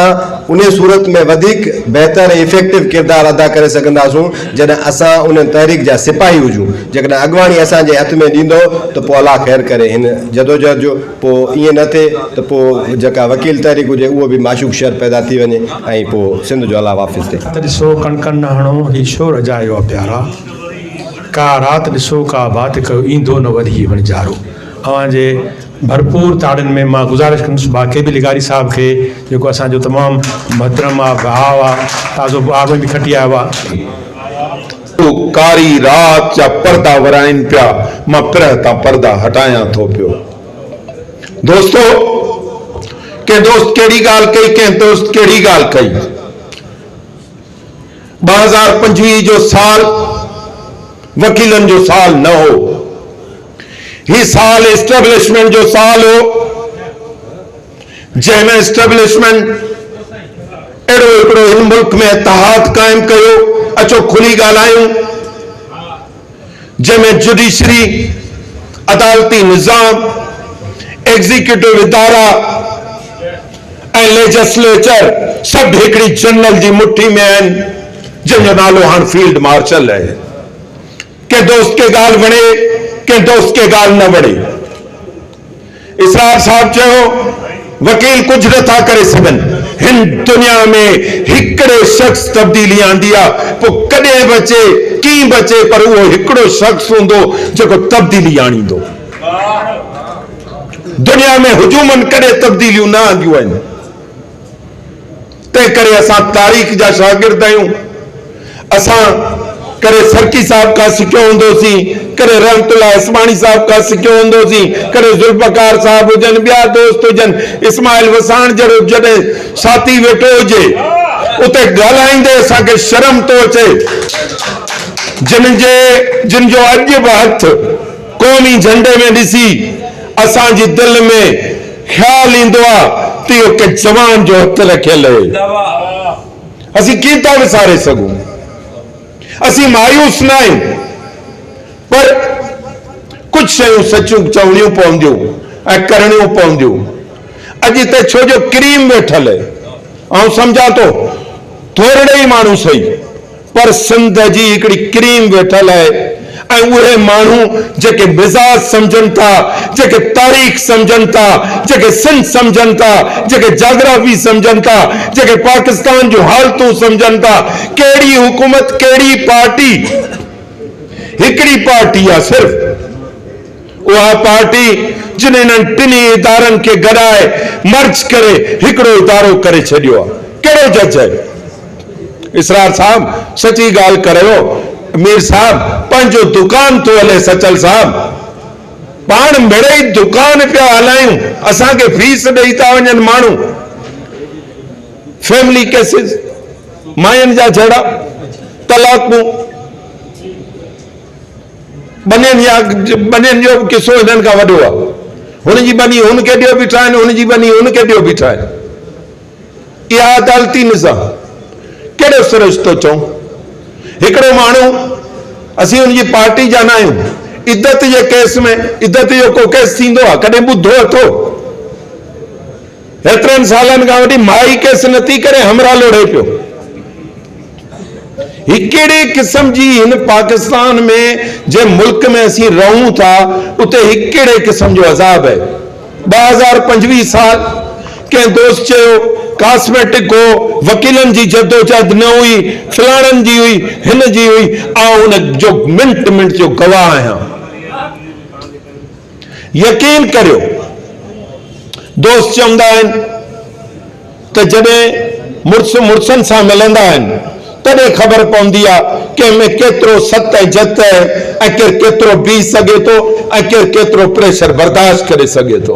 उन सूरत में वधीक बहितर ऐं इफेक्टिव किरदारु अदा करे सघंदासूं जॾहिं असां उन तहरीक जा सिपाही हुजूं। जेकॾहिं अॻुवाणी असांजे हथ में ॾींदो त पोइ अलाह ख़ैर करे हिन जदोजहद जो पोइ ईअं न थिए त पोइ जेका वकील तहरीक हुजे उहो बि माशूक शर पैदा थी वञे ऐं पोइ सिंध जो अलाह वापसि थिए। त ॾिसो कणकण न हणो ही शोर अजायो आहे प्यारा, का राति ॾिसो का बात कयो, ईंदो न वधी वणजारो। अव्हांजे भरपूर ताड़ियुनि में मां गुज़ारिश कंदुसि बाक़ी बि लिगारी साहब खे, जेको असांजो तमामु मुहतरम आहे, भाउ आहे, ताज़ो आर्मी बि खटी आयो आहे। कारी रात जा पर्दा वराइनि पिया, मां पिरह तां पर्दा हटायां थो पियो। दोस्तो, कंहिं दोस्त कहिड़ी ॻाल्हि कई, कंहिं दोस्त कहिड़ी ॻाल्हि कई। 2025 जो साल वकीलनि जो साल न हो, ही साल एस्टेब्लिशमेंट जो साल हो, जंहिंमें एस्टेब्लिशमेंट अहिड़ो हिकिड़ो हिन मुल्क में इतिहाद क़ाइमु कयो, अचो खुली ॻाल्हायूं, जंहिंमें जुडिशरी, अदालती निज़ाम, एग्जीक्यूटिव इदारा ऐं लेजिस्लेचर सभु हिकिड़ी जनरल जी मुट्ठी में आहिनि, जंहिंजो नालो हाणे फील्ड मार्शल आहे। कंहिं दोस्त खे ॻाल्हि वणे, कंहिं दोस्त खे ॻाल्हि न वणे। इसरार साहब चयो वकील कुझु नथा करे सघनि, हिन दुनिया में हिकिड़े शख़्स तब्दीली आंदी आहे, पोइ कॾहिं बचे कीअं बचे, पर उहो हिकिड़ो शख़्स हूंदो जेको तब्दीली आणींदो। दुनिया में हुजूमनि कॾहिं तब्दीलियूं न आंदियूं आहिनि। तंहिं करे असां तारीख़ जा शागिर्द आहियूं। असां करे सरकी साहब खां सिखियो हूंदोसीं, करे रहमतुल्लाह इस्मानी साहब खां सिखियो हूंदोसीं, करे जुल्फकार साहब हुजनि, ॿिया दोस्त हुजनि, इस्माइल वसाण जहिड़ो जॾहिं साथी वेठो हुजे, उते ॻाल्हाईंदे असांखे शर्म थो अचे। जिन जो अॼु बि हथ क़ौमी झंडे में ॾिसी असांजी दिलि में ख़्याल ईंदो आहे त इहो के जवान जो हथ रखियल आहे। असीं कीअं था विसारे सघूं? असीं मायूस न आहियूं, पर कुछ शयूं सचूं चवणियूं पवंदियूं ऐं करणियूं पवंदियूं। अॼु त छो जो क्रीम वेठल आहे, ऐं सम्झां थो थोरे ई माण्हू सही, पर सिंध जी हिकिड़ी क्रीम वेठल आहे। ऐं उहे माण्हू जेके मिज़ाज सम्झनि था, जेके तारीख़ सम्झनि था, जेके सिंध सम्झनि था, जेके जाग्राफी सम्झनि था, जेके पाकिस्तान जूं हालतूं सम्झनि था, कहिड़ी हुकूमत कहिड़ी पार्टी, हिकिड़ी पार्टी आहे सिर्फ़ उहा पार्टी जिन इन्हनि टिनी इदारनि खे गॾाए मर्ज करे हिकिड़ो इदारो करे छॾियो आहे। कहिड़ो जज आहे? इसरार साहब सची ॻाल्हि करियो। मीर साहब पंहिंजो दुकान थो हले, सचल साहब पाण मिड़ई दुकान पिया हलायूं, असांखे फीस ॾेई था वञनि माण्हू। फैमिली केसिस, मायुनि जा झगड़ा, तलाकूं, बनियनि जो किसो हिननि खां वॾो आहे। हुनजी बनी हुनखे ॾियो बीठा आहिनि, हुनजी बनी हुनखे ॾियो बीठा आहिनि। इहा अदालती निज़ाम कहिड़ो सिरिश्तो चऊं? हिकिड़ो माण्हू, असीं हुनजी पार्टी जा न आहियूं, इद्दत जे केस में, इद्दत जो को केस थींदो आहे कॾहिं ॿुधो अथो? हेतिरनि सालनि खां वठी माई केस नथी करे हमरा लोड़े पियो। हिकिड़े क़िस्म जी हिन पाकिस्तान में जे मुल्क में असीं रहूं था, उते हिकिड़े क़िस्म जो अज़ाब आहे। 2025 साल कंहिं दोस्त चयो कॉस्मेटिक हो, वकीलनि जी जदोजहद न हुई, फलाणनि जी हुई, हिन जी हुई, ऐं हुन जो मिंट मिंट जो गवाह आहियां। यकीन करियो, दोस्त चवंदा आहिनि त जॾहिं मुड़ुसनि सां मिलंदा आहिनि तॾहिं ख़बर पवंदी आहे कंहिंमें केतिरो सत ऐं जत आहे, ऐं केरु केतिरो बीह सघे थो, ऐं केरु केतिरो प्रेशर बर्दाश्त करे सघे थो।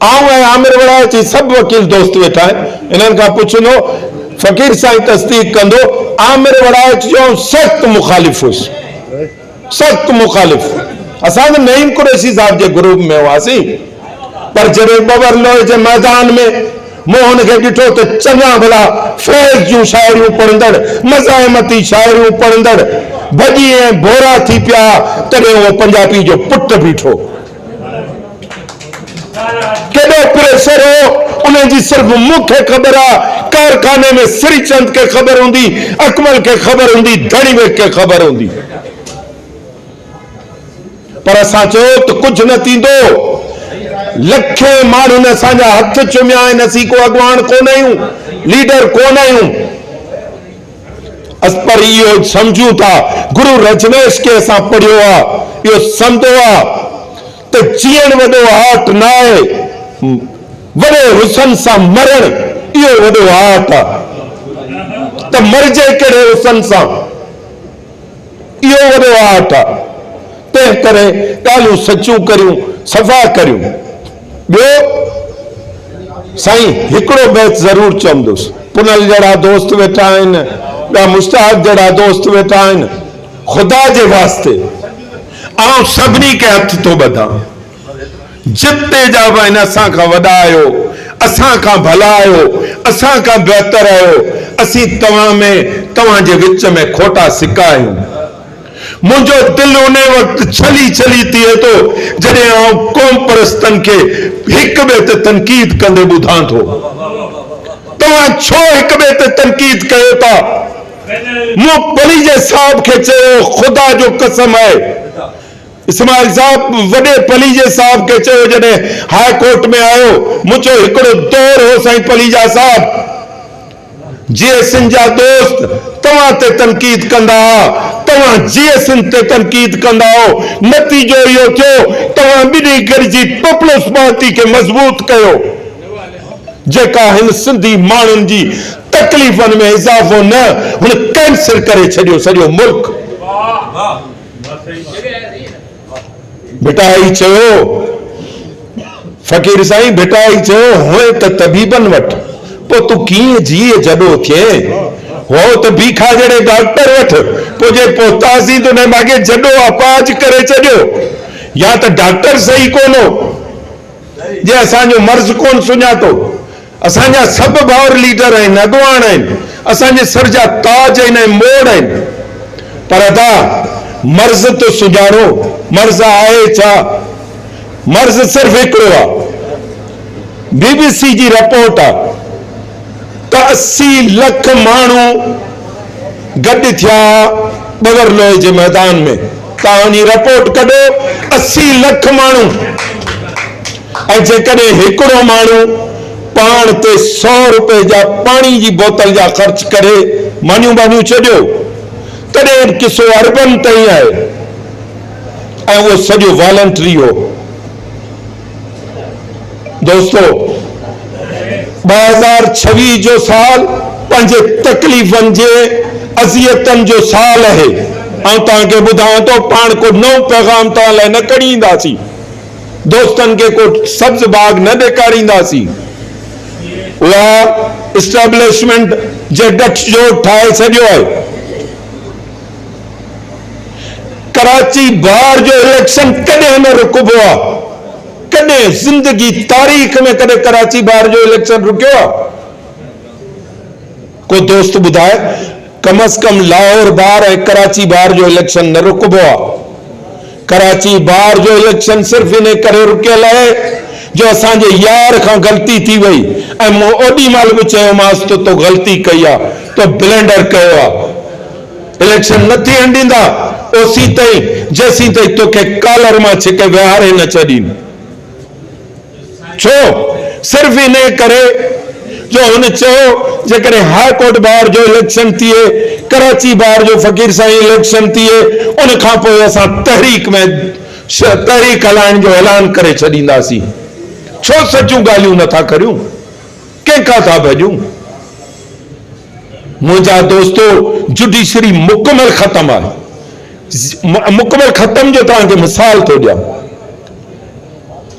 ऐं आमिर वड़ाइची सभु वकील दोस्त वेठा आहिनि, इन्हनि खां पुछंदो फ़कीर साईं तस्दीक कंदो, आमिर वड़ाइच जो सख़्त मुखालिफ़ हुउसि, सख़्त मुखालिफ़। असां त नईम कुरैशी साहब जे ग्रुप में हुआसीं, पर जॾहिं बबर लोहे जे मैदान में मूं हुनखे ॾिठो त चङा भला फैज़ जूं शाइरियूं पढ़ंदड़, मज़ाहिमती शाइरियूं पढ़ंदड़ भॼी ऐं भोरा थी पिया, तॾहिं उहो पंजाबी जो पुट बीठो। केॾो प्रेशर हो, उनजी सिर्फ़ मूंखे ख़बर आहे, कारखाने में श्रीचंद खे ख़बर हूंदी, अकमल खे ख़बर हूंदी, धणीवेग खे ख़बर हूंदी, पर असां चयो त कुझु न थींदो। लखे माण्हुनि असांजा हथ चुमिया आहिनि, असीं को अॻवान कोन आहियूं, लीडर कोन आहियूं, पर इहो सम्झूं था, गुरु रजनेश खे असां पढ़ियो आहे, इहो सम्झो आहे त जीअण वॾो आर्ट न आहे, वॾे हुसन सां मरण इहो वॾो आर्ट आहे। त मरिजे कहिड़े हुसन सां, इहो वॾो आर्ट आहे। तंहिं करे ॻाल्हियूं सचूं करियूं, सफ़ा करियूं। ॿियो साईं हिकिड़ो बैत ज़रूरु चवंदुसि, पुनल जहिड़ा दोस्त वेठा आहिनि, ॿिया मुश्ताक जहिड़ा दोस्त वेठा आहिनि, ख़ुदा जे वास्ते आउं सभिनी खे हथ थो ॿधां, जिते जा बि आहिनि असां खां वॾा आहियो, असां खां भला आहियो, असां खां बहितर आहियो, असीं तव्हां में तव्हांजे विच में खोटा सिका आहियूं। मुंहिंजो दिलि उन वक़्तु छली छली थिए थो जॾहिं आउं क़ौम परस्तनि खे हिक ॿिए ते तनक़ीद कंदे ॿुधां थो। तव्हां छो हिक ॿिए ते तनक़ीद कयो था? मूं पलीजे साहब खे चयो, ख़ुदा जो कसम आहे, इस्माइल साहब वॾे पलीजे साहब खे चयो जॾहिं हाई कोर्ट में आयो, मुंहिंजो हिकिड़ो दौर हो साईं पलीजा साहब, जीएसएन जा दोस्त तव्हां ते तनक़ीद कंदा हुआ, तव्हां जीएसएन ते तनक़ीद कंदा हो, नतीजो इहो थियो तव्हां ॿिन्ही गॾिजी पीपल्स पार्टी खे मज़बूत कयो, जेका हिन सिंधी माण्हुनि जी तकलीफ़नि में इज़ाफ़ो न, हुन कैंसिल करे छॾियो सॼो मुल्क। भिटाई चयो, फ़कीर साईं भिटाई चयो, हुए त तबीबनि वटि, पोइ तूं कीअं जीअ जॾो थिए, हो तो बीखा जड़े डॉक्टर वठ पोइ जे पहुतासीं तो उन मांखे जॾो आपाज करे छॾियो या तो डॉक्टर सही कोन्हो जे असांजो मर्ज़ कोन सुञातो असांजा सभु भाउर लीडर आहिनि अॻुवान आहिनि असांजे सर जा ताज आहिनि ऐं मोड़ आहिनि पर अदा मर्ज़ तो सुञाणो मर्ज़ आहे छा मर्ज़ सिर्फ़ हिकिड़ो आहे BBC जी रिपोर्ट आहे त 80 लख माण्हू गॾु थिया बगर लोहे जे मैदान में तव्हां उनजी रिपोर्ट कढो 80 लख माण्हू ऐं जेकॾहिं हिकिड़ो माण्हू पाण ते 100 रुपए जा पाणी जी बोतल जा ख़र्च करे मानियूं बानियूं छॾियो तॾहिं किसो अरबन ताईं आहे ऐं उहो सॼो वॉलंटरी हो दोस्तो 2026 जो साल पंहिंजे तकलीफ़नि जे अज़ियतनि जो साल आहे ऐं तव्हांखे ॿुधायां थो पाण को नओं पैगाम तव्हां लाइ न खणी ईंदासीं दोस्तनि खे को सब्ज़ बाग न ॾेखारींदासीं उहा इस्टेब्लिशमेंट जे गठजोड़ ठाहे छॾियो आहे कराची बार जो इलेक्शन कॾहिं न रुकबो आहे कॾहिं जिंदगी तारीख़ में कॾहिं कराची बार जो इलेक्शन रुकियो आहे को दोस्त ॿुधाए कम अज कम लाहौर बार ऐं कराची बार जो इलेक्शन न रुकबो आहे कराची बार जो इलेक्शन सिर्फ़ इन करे रुकियल आहे जो असांजे यार खां ग़लती थी वई ऐं मूं ओॾी महिल बि चयोमांसि तो तो ग़लती कई आहे तो ब्लेंडर कयो आहे इलेक्शन न थियण ॾींदा ओसी ताईं जेसीं ताईं तोखे कॉलर मां छिके विहारे न छॾीनि छो सिर्फ़ इन करे जो हुन चयो जेकॾहिं हाई कोर्ट बार जो इलेक्शन थिए कराची बार जो फ़कीर साईं इलेक्शन थिए उन खां पोइ असां तहरीक हलाइण जो ऐलान करे छॾींदासीं छो सचियूं ॻाल्हियूं नथा करियूं कंहिंखां था भॼूं मुंहिंजा दोस्तो जुडिशरी मुकमल ख़तम आहे मुकमल ख़तम जो तव्हांखे मिसाल थो ॾियां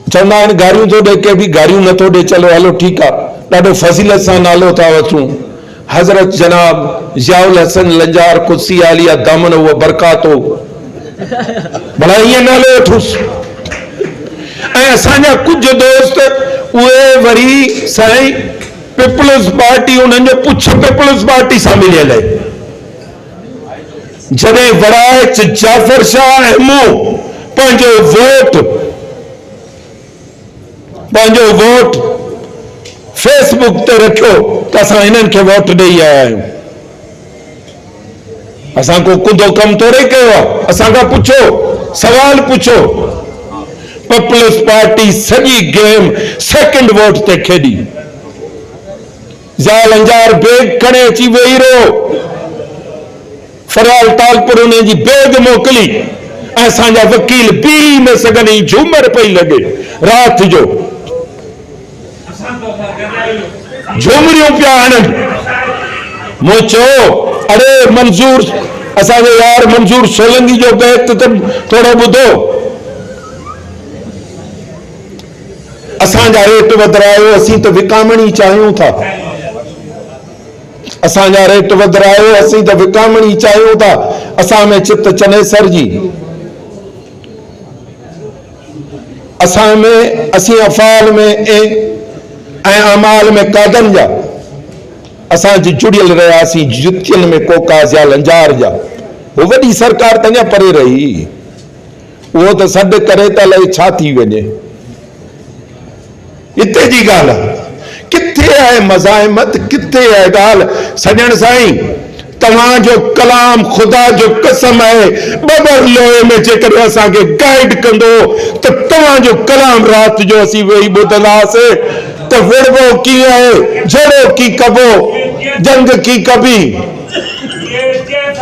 चवंदा आहिनि गारियूं थो ॾे के बि गारियूं नथो ॾे चलो हलो ठीकु आहे ॾाढो फज़ीलत सां नालो था वठूं हज़रत जनाब ज़ियाउल हसन लंजार कुदसी आलिया दामन उहो बरकातो भला ईअं नालो वठूंसि ऐं असांजा कुझु दोस्त उहे वरी साईं पीपल्स पार्टी उन्हनि जो पुछ पीपल्स पार्टी सां मिलियल आहे जॾहिं वराइच जाफ़र शाह ऐं मूं पंहिंजो वोट फेसबुक ते रखियो त असां हिननि खे वोट ॾेई आया आहियूं असां को कुंदो कमु थोरे कयो आहे असां खां पुछो सवाल पुछो पीपल्स पार्टी सॼी गेम सेकंड वोट ते खेॾी ज़ाल अंजार बैग खणे अची वेही रहियो फरियाल तालपुर उन जी बैग मोकिली ऐं असांजा वकील बीह न सघनि झूमर पई लॻे राति जो झूमरियूं पिया हणनि मूं चयो अरे मंजूर असांजो यार मंजूर सोलंकी जो बैग त थोरो ॿुधो असांजा रेट वधायो असीं त विकामणी चाहियूं था असांजा रेट वधायो असीं त विकामणी चाहियूं था असां में चित चनेसर जी असां में असीं अफ़ाल में ऐं अमाल में कादन जा असांजी जुड़ियल रहियासीं जुतियुनि में कोकाज़ या लंजार जा वो वॾी सरकार त अञा परे रही उहो त सॾु करे त अलाए छा थी वञे हिते जी ॻाल्हि आहे किथे आहे मज़ाहिमत किथे आहे ॻाल्हि सॼण साईं तव्हांजो कलाम ख़ुदा जो कसम आहे बबर लोहे में जेकॾहिं असांखे गाइड कंदो त तव्हांजो कलाम राति जो असीं वेही ॿुधंदासीं त विड़बो कीअं आहे जहिड़ो की कबो जंग की कबी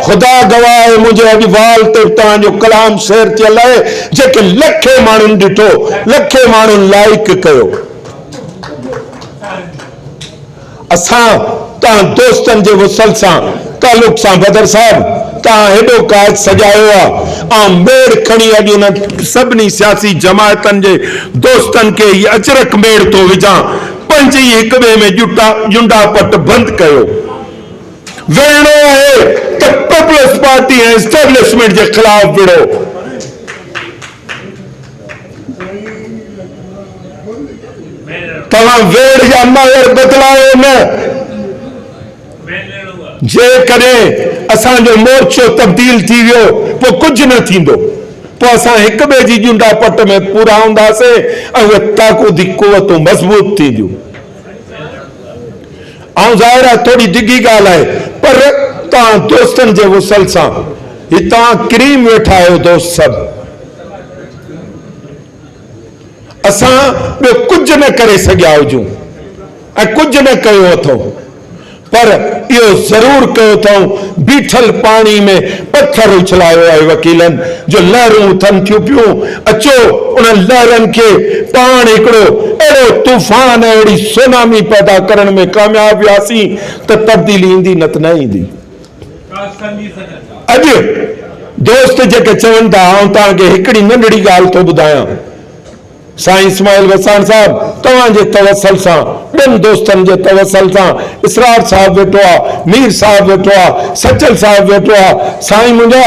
ख़ुदा गवाह आहे मुंहिंजे अॼु वाल ते तव्हांजो कलाम शेयर थियल आहे जेके लखे माण्हुनि ॾिठो लखे माण्हुनि लाइक कयो असां तव्हां दोस्तनि जे वसल सां तालुक सां बदर साहब तव्हां हेॾो काज सजायो आहे ऐं मेड़ खणी अॼु उन सभिनी सियासी जमायतनि जे दोस्तनि खे इहा अजरक मेड़ थो विझां पंज ई हिक ॿिए में जुंडा पट बंदि कयो वेहणो है तो पीपल्स पार्टी ऐं एस्टेब्लिशमेंट के खिलाफ विड़ो। तव्हां वेड़ जा माहौल बदलायो न। जेकॾहिं असांजो मोर्चो तब्दील थी वियो पोइ कुझु न थींदो। पोइ असां हिक ॿिए जी जुंडा पट में पूरा हूंदासीं ऐं उहे ताक़ूती कुवतूं मज़बूत थींदियूं। ऐं ज़ाहिर आहे थोरी डिघी ॻाल्हि आहे, पर तव्हां दोस्तनि जे वुसल सां ही तव्हां क्रीम वेठा आहियो दोस्त सभु। असां ॿियो कुझु न करे सघिया हुजूं ऐं कुझु न कयो अथऊं, पर इहो ज़रूर कयो अथऊं बीठल पाणी में पत्थर उछलायो आहे वकीलनि जो लहरूं उथनि थियूं पियूं। अचो उन लहरनि खे पाण हिकिड़ो अहिड़ो तूफ़ान अहिड़ी सुनामी पैदा करण में कामयाब वियासीं त तब्दीली ईंदी न त न ईंदी। अॼु दोस्त जेके चवनि था, आउं तव्हांखे हिकिड़ी नंढड़ी ॻाल्हि थो ॿुधायां। साईं इस्माइल वसाण साहब तव्हांजे तवसल सां, ॿियनि दोस्तनि जे तवसल सां, इसरार साहब वेठो आहे, मीर साहब वेठो आहे, सचल साहब वेठो आहे। साईं मुंहिंजा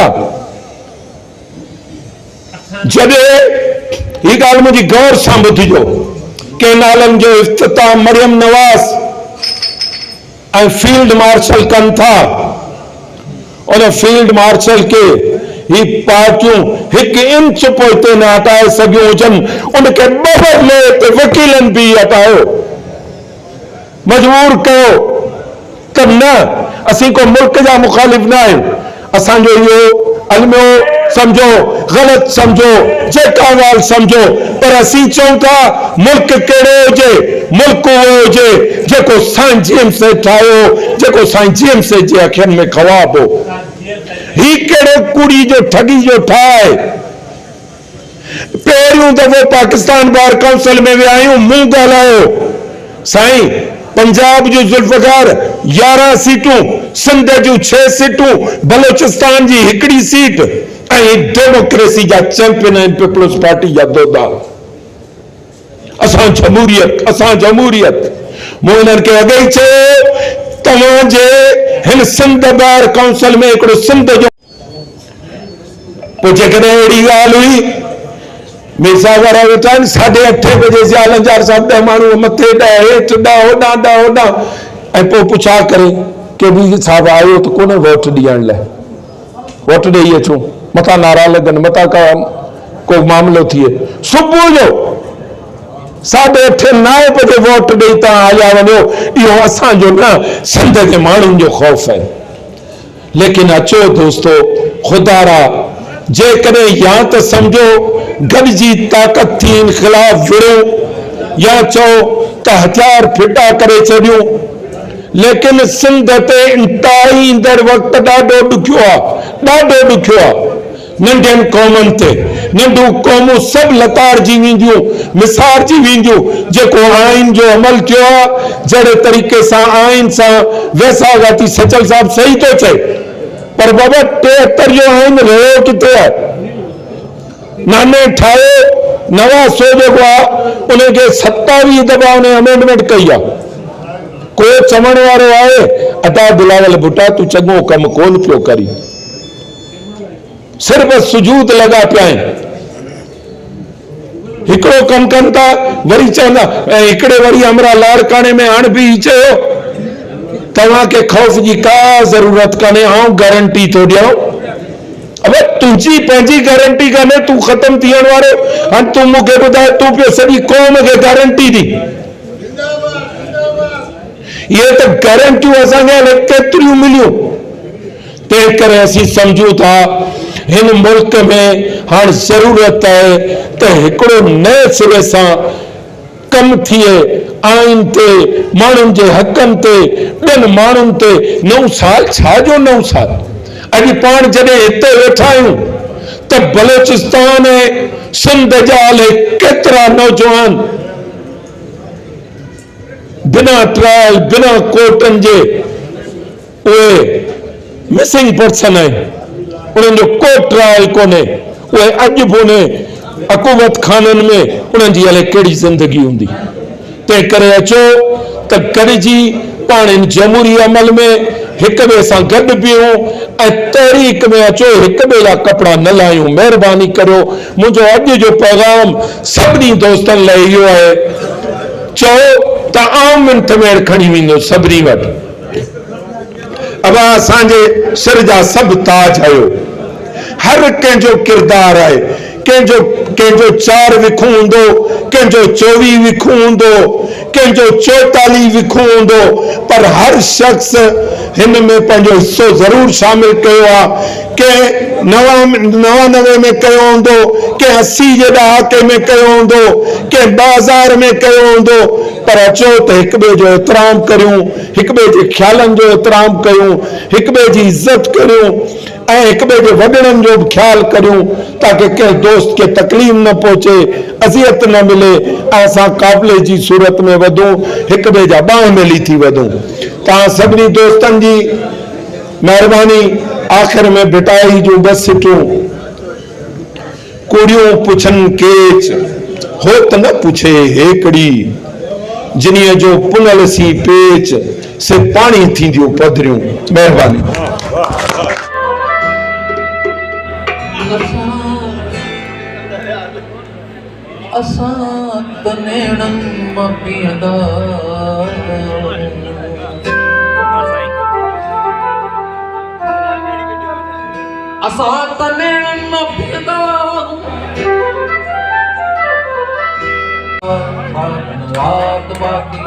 जॾहिं ही ॻाल्हि मुंहिंजी गौर सां ॿुधिजो, के नालनि जो इफ्तिताह मरियम नवाज़ ऐं फील्ड मार्शल कनि था। उन फील्ड मार्शल के ही पार्टियूं एक इंच पोइते न हटाए सघियूं हुजनि, उनखे ॿ वकीलनि बि हटायो, मजबूर कयो त न असीं को मुल्क जा मुखालिफ न आहियूं। असांजो इहो अलमियो समझो, ग़लत समझो, जेका ॻाल्हि समझो, पर असीं चऊं था मुल्क कहिड़ो हुजे, मुल्क उहो हुजे जेको साईं जेम्स ठाहियो, जेको साईं जेम्स जे अखियुनि में ख़वाब हो। ही कहिड़ो कुड़ी जो ठगी जो ठाहे। पहिरियों दफ़ो पाकिस्तान बार काउंसिल में विया आहियूं, मुंहुं ॻाल्हायो। साईं पंजाब जो जुल्फकार 11 सीटूं, सिंध जूं 6 सीटूं, बलोचिस्तान जी हिकिड़ी सीट ऐं डेमोक्रेसी जा चैंपियन आहिनि पीपल्स पार्टी जा दोदा। असां जमहूरियत, असां जमहूरियत। मूं हिननि खे अॻे ई चयो तव्हांजे हिन सिंध बार काउंसिल में हिकिड़ो सिंध जो, पोइ जेकॾहिं अहिड़ी ॻाल्हि हुई, मिर्ज़ा वारा वेठा आहिनि 8:30 बजे ज़ियालंजार साहब 10 माण्हू मथे 10 हेठि 10 होॾां 10 होॾां, ऐं पोइ पुछा करे के बि साहब आयो त कोन वोट ॾियण लाइ, वोट ॾेई अचूं, मथां नारा लॻनि, मथां को मामिलो थिए। सुबुह जो 8:30 9 बजे वोट ॾेई तव्हां हलिया वञो, इहो असांजो न सिंध जे माण्हुनि जो ख़ौफ़ आहे। लेकिन अचो दोस्तो, ख़ुदारा जेकॾहिं या त समझो गॾिजी ताक़त थी इन ख़िलाफ़ विड़ो, या चओ त हथियार फिटा करे छॾियूं। लेकिन सिंध ते इंतहाई ईंदड़ वक़्तु ॾाढो ॾुखियो आहे, ॾाढो ॾुखियो आहे। नंढियुनि क़ौमुनि ते नंढियूं क़ौमूं सभु लताड़जी वेंदियूं, मिसारजी वेंदियूं। जेको आइन जो अमल कियो आहे, जहिड़े तरीक़े सां आइन सां वैसाघाती सचल साहब सही थो चए, पर बाबा 73 जो आइन रहियो किथे आहे? नाने ठाहियो नवा सौ जेको आहे उनखे 27 दफ़ा उन अमेंडमेंट कई आहे। को चवण वारो आहे अदा बिलावल भुट्टा तूं चङो कमु कोन पियो करी, सिर्फ़ सुजूद लॻा पिया आहिनि। हिकिड़ो कमु कनि था वरी चवंदा, ऐं हिकिड़े वरी अमरा लाड़काने में हाणे बि चयो तव्हांखे ख़ौफ़ जी का ज़रूरत कान्हे, आउं गारंटी थो ॾियां। अब तुंहिंजी पंहिंजी गारंटी कान्हे, तूं ख़तम थियण वारो, हाणे तूं मूंखे ॿुधाए, तूं पियो सॼी क़ौम खे गारंटी ॾी। इहे त गारंटियूं असांखे हाणे केतिरियूं मिलियूं। तंहिं करे असीं सम्झूं था हिन मुल्क में हाणे ज़रूरत आहे त हिकिड़ो नए सिरे सां कमु थिए, आइन ते, माण्हुनि जे हक़नि ते, ॿियनि माण्हुनि ते। 9 साल छा जो 9 साल? अॼु पाण जॾहिं हिते वेठा आहियूं त बलोचिस्तान ऐं सिंध जा हले केतिरा नौजवान बिना ट्रायल, बिना कोर्टनि जे उहे मिसिंग पर्सन आहिनि, उन्हनि जो को ट्रायल कोन्हे। उहे अॼु बि उन अकूबत खाननि में उन्हनि जी हले कहिड़ी ज़िंदगी हूंदी। तंहिं करे अचो त गॾिजी पाण इन जमहूरी अमल में हिक ॿिए सां गॾु बीहूं ऐं तहरीक में अचो, हिक ॿिए जा कपिड़ा न लाहियूं। महिरबानी करियो। मुंहिंजो अॼु जो पैगाम सभिनी दोस्तनि लाइ इहो आहे, चओ त आउं मिंट में खणी वेंदो सभिनी वटि। अब असांजे सिर जा सभु ताज आहियो, हर कंहिंजो किरदारु आहे, कंहिंजो 4 विखूं हूंदो, कंहिंजो 24 विखूं हूंदो, कंहिंजो 44 विखूं हूंदो, पर हर शख्स हिन में पंहिंजो हिस्सो ज़रूरु शामिल कयो आहे। कंहिं 99 में कयो हूंदो, कंहिं 80 जे ॾहाके में कयो हूंदो, कंहिं 2000 में कयो हूंदो, पर अचो त हिक ॿिए जो एतिराम करियूं, हिक ॿिए जे ख़्यालनि जो एतिराम करियूं, हिक ॿिए जी इज़त करियूं ऐं हिक ॿिए जे वॾड़नि जो बि ख़्यालु करियूं, ताकि कंहिं दोस्त खे तकलीफ़ न पहुचे, अज़ियत न मिले ऐं असां क़ाबिले जी सूरत में वधूं, हिक ॿिए जा ॿांह मिली थी वधूं। तव्हां सभिनी दोस्तनि जी महिरबानी। आख़िर में भिटाई जूं 10 सिटियूं, कुड़ियूं पुछनि केच, हो त न पुछे हेकड़ी, जिनीअ जो पुनल सी पेच, से पाणी थींदियूं पधरियूं। महिरबानी। असां त नेणनि मां पीअंदा, असां त नेणनि मां पीअंदा, रात बाक़ी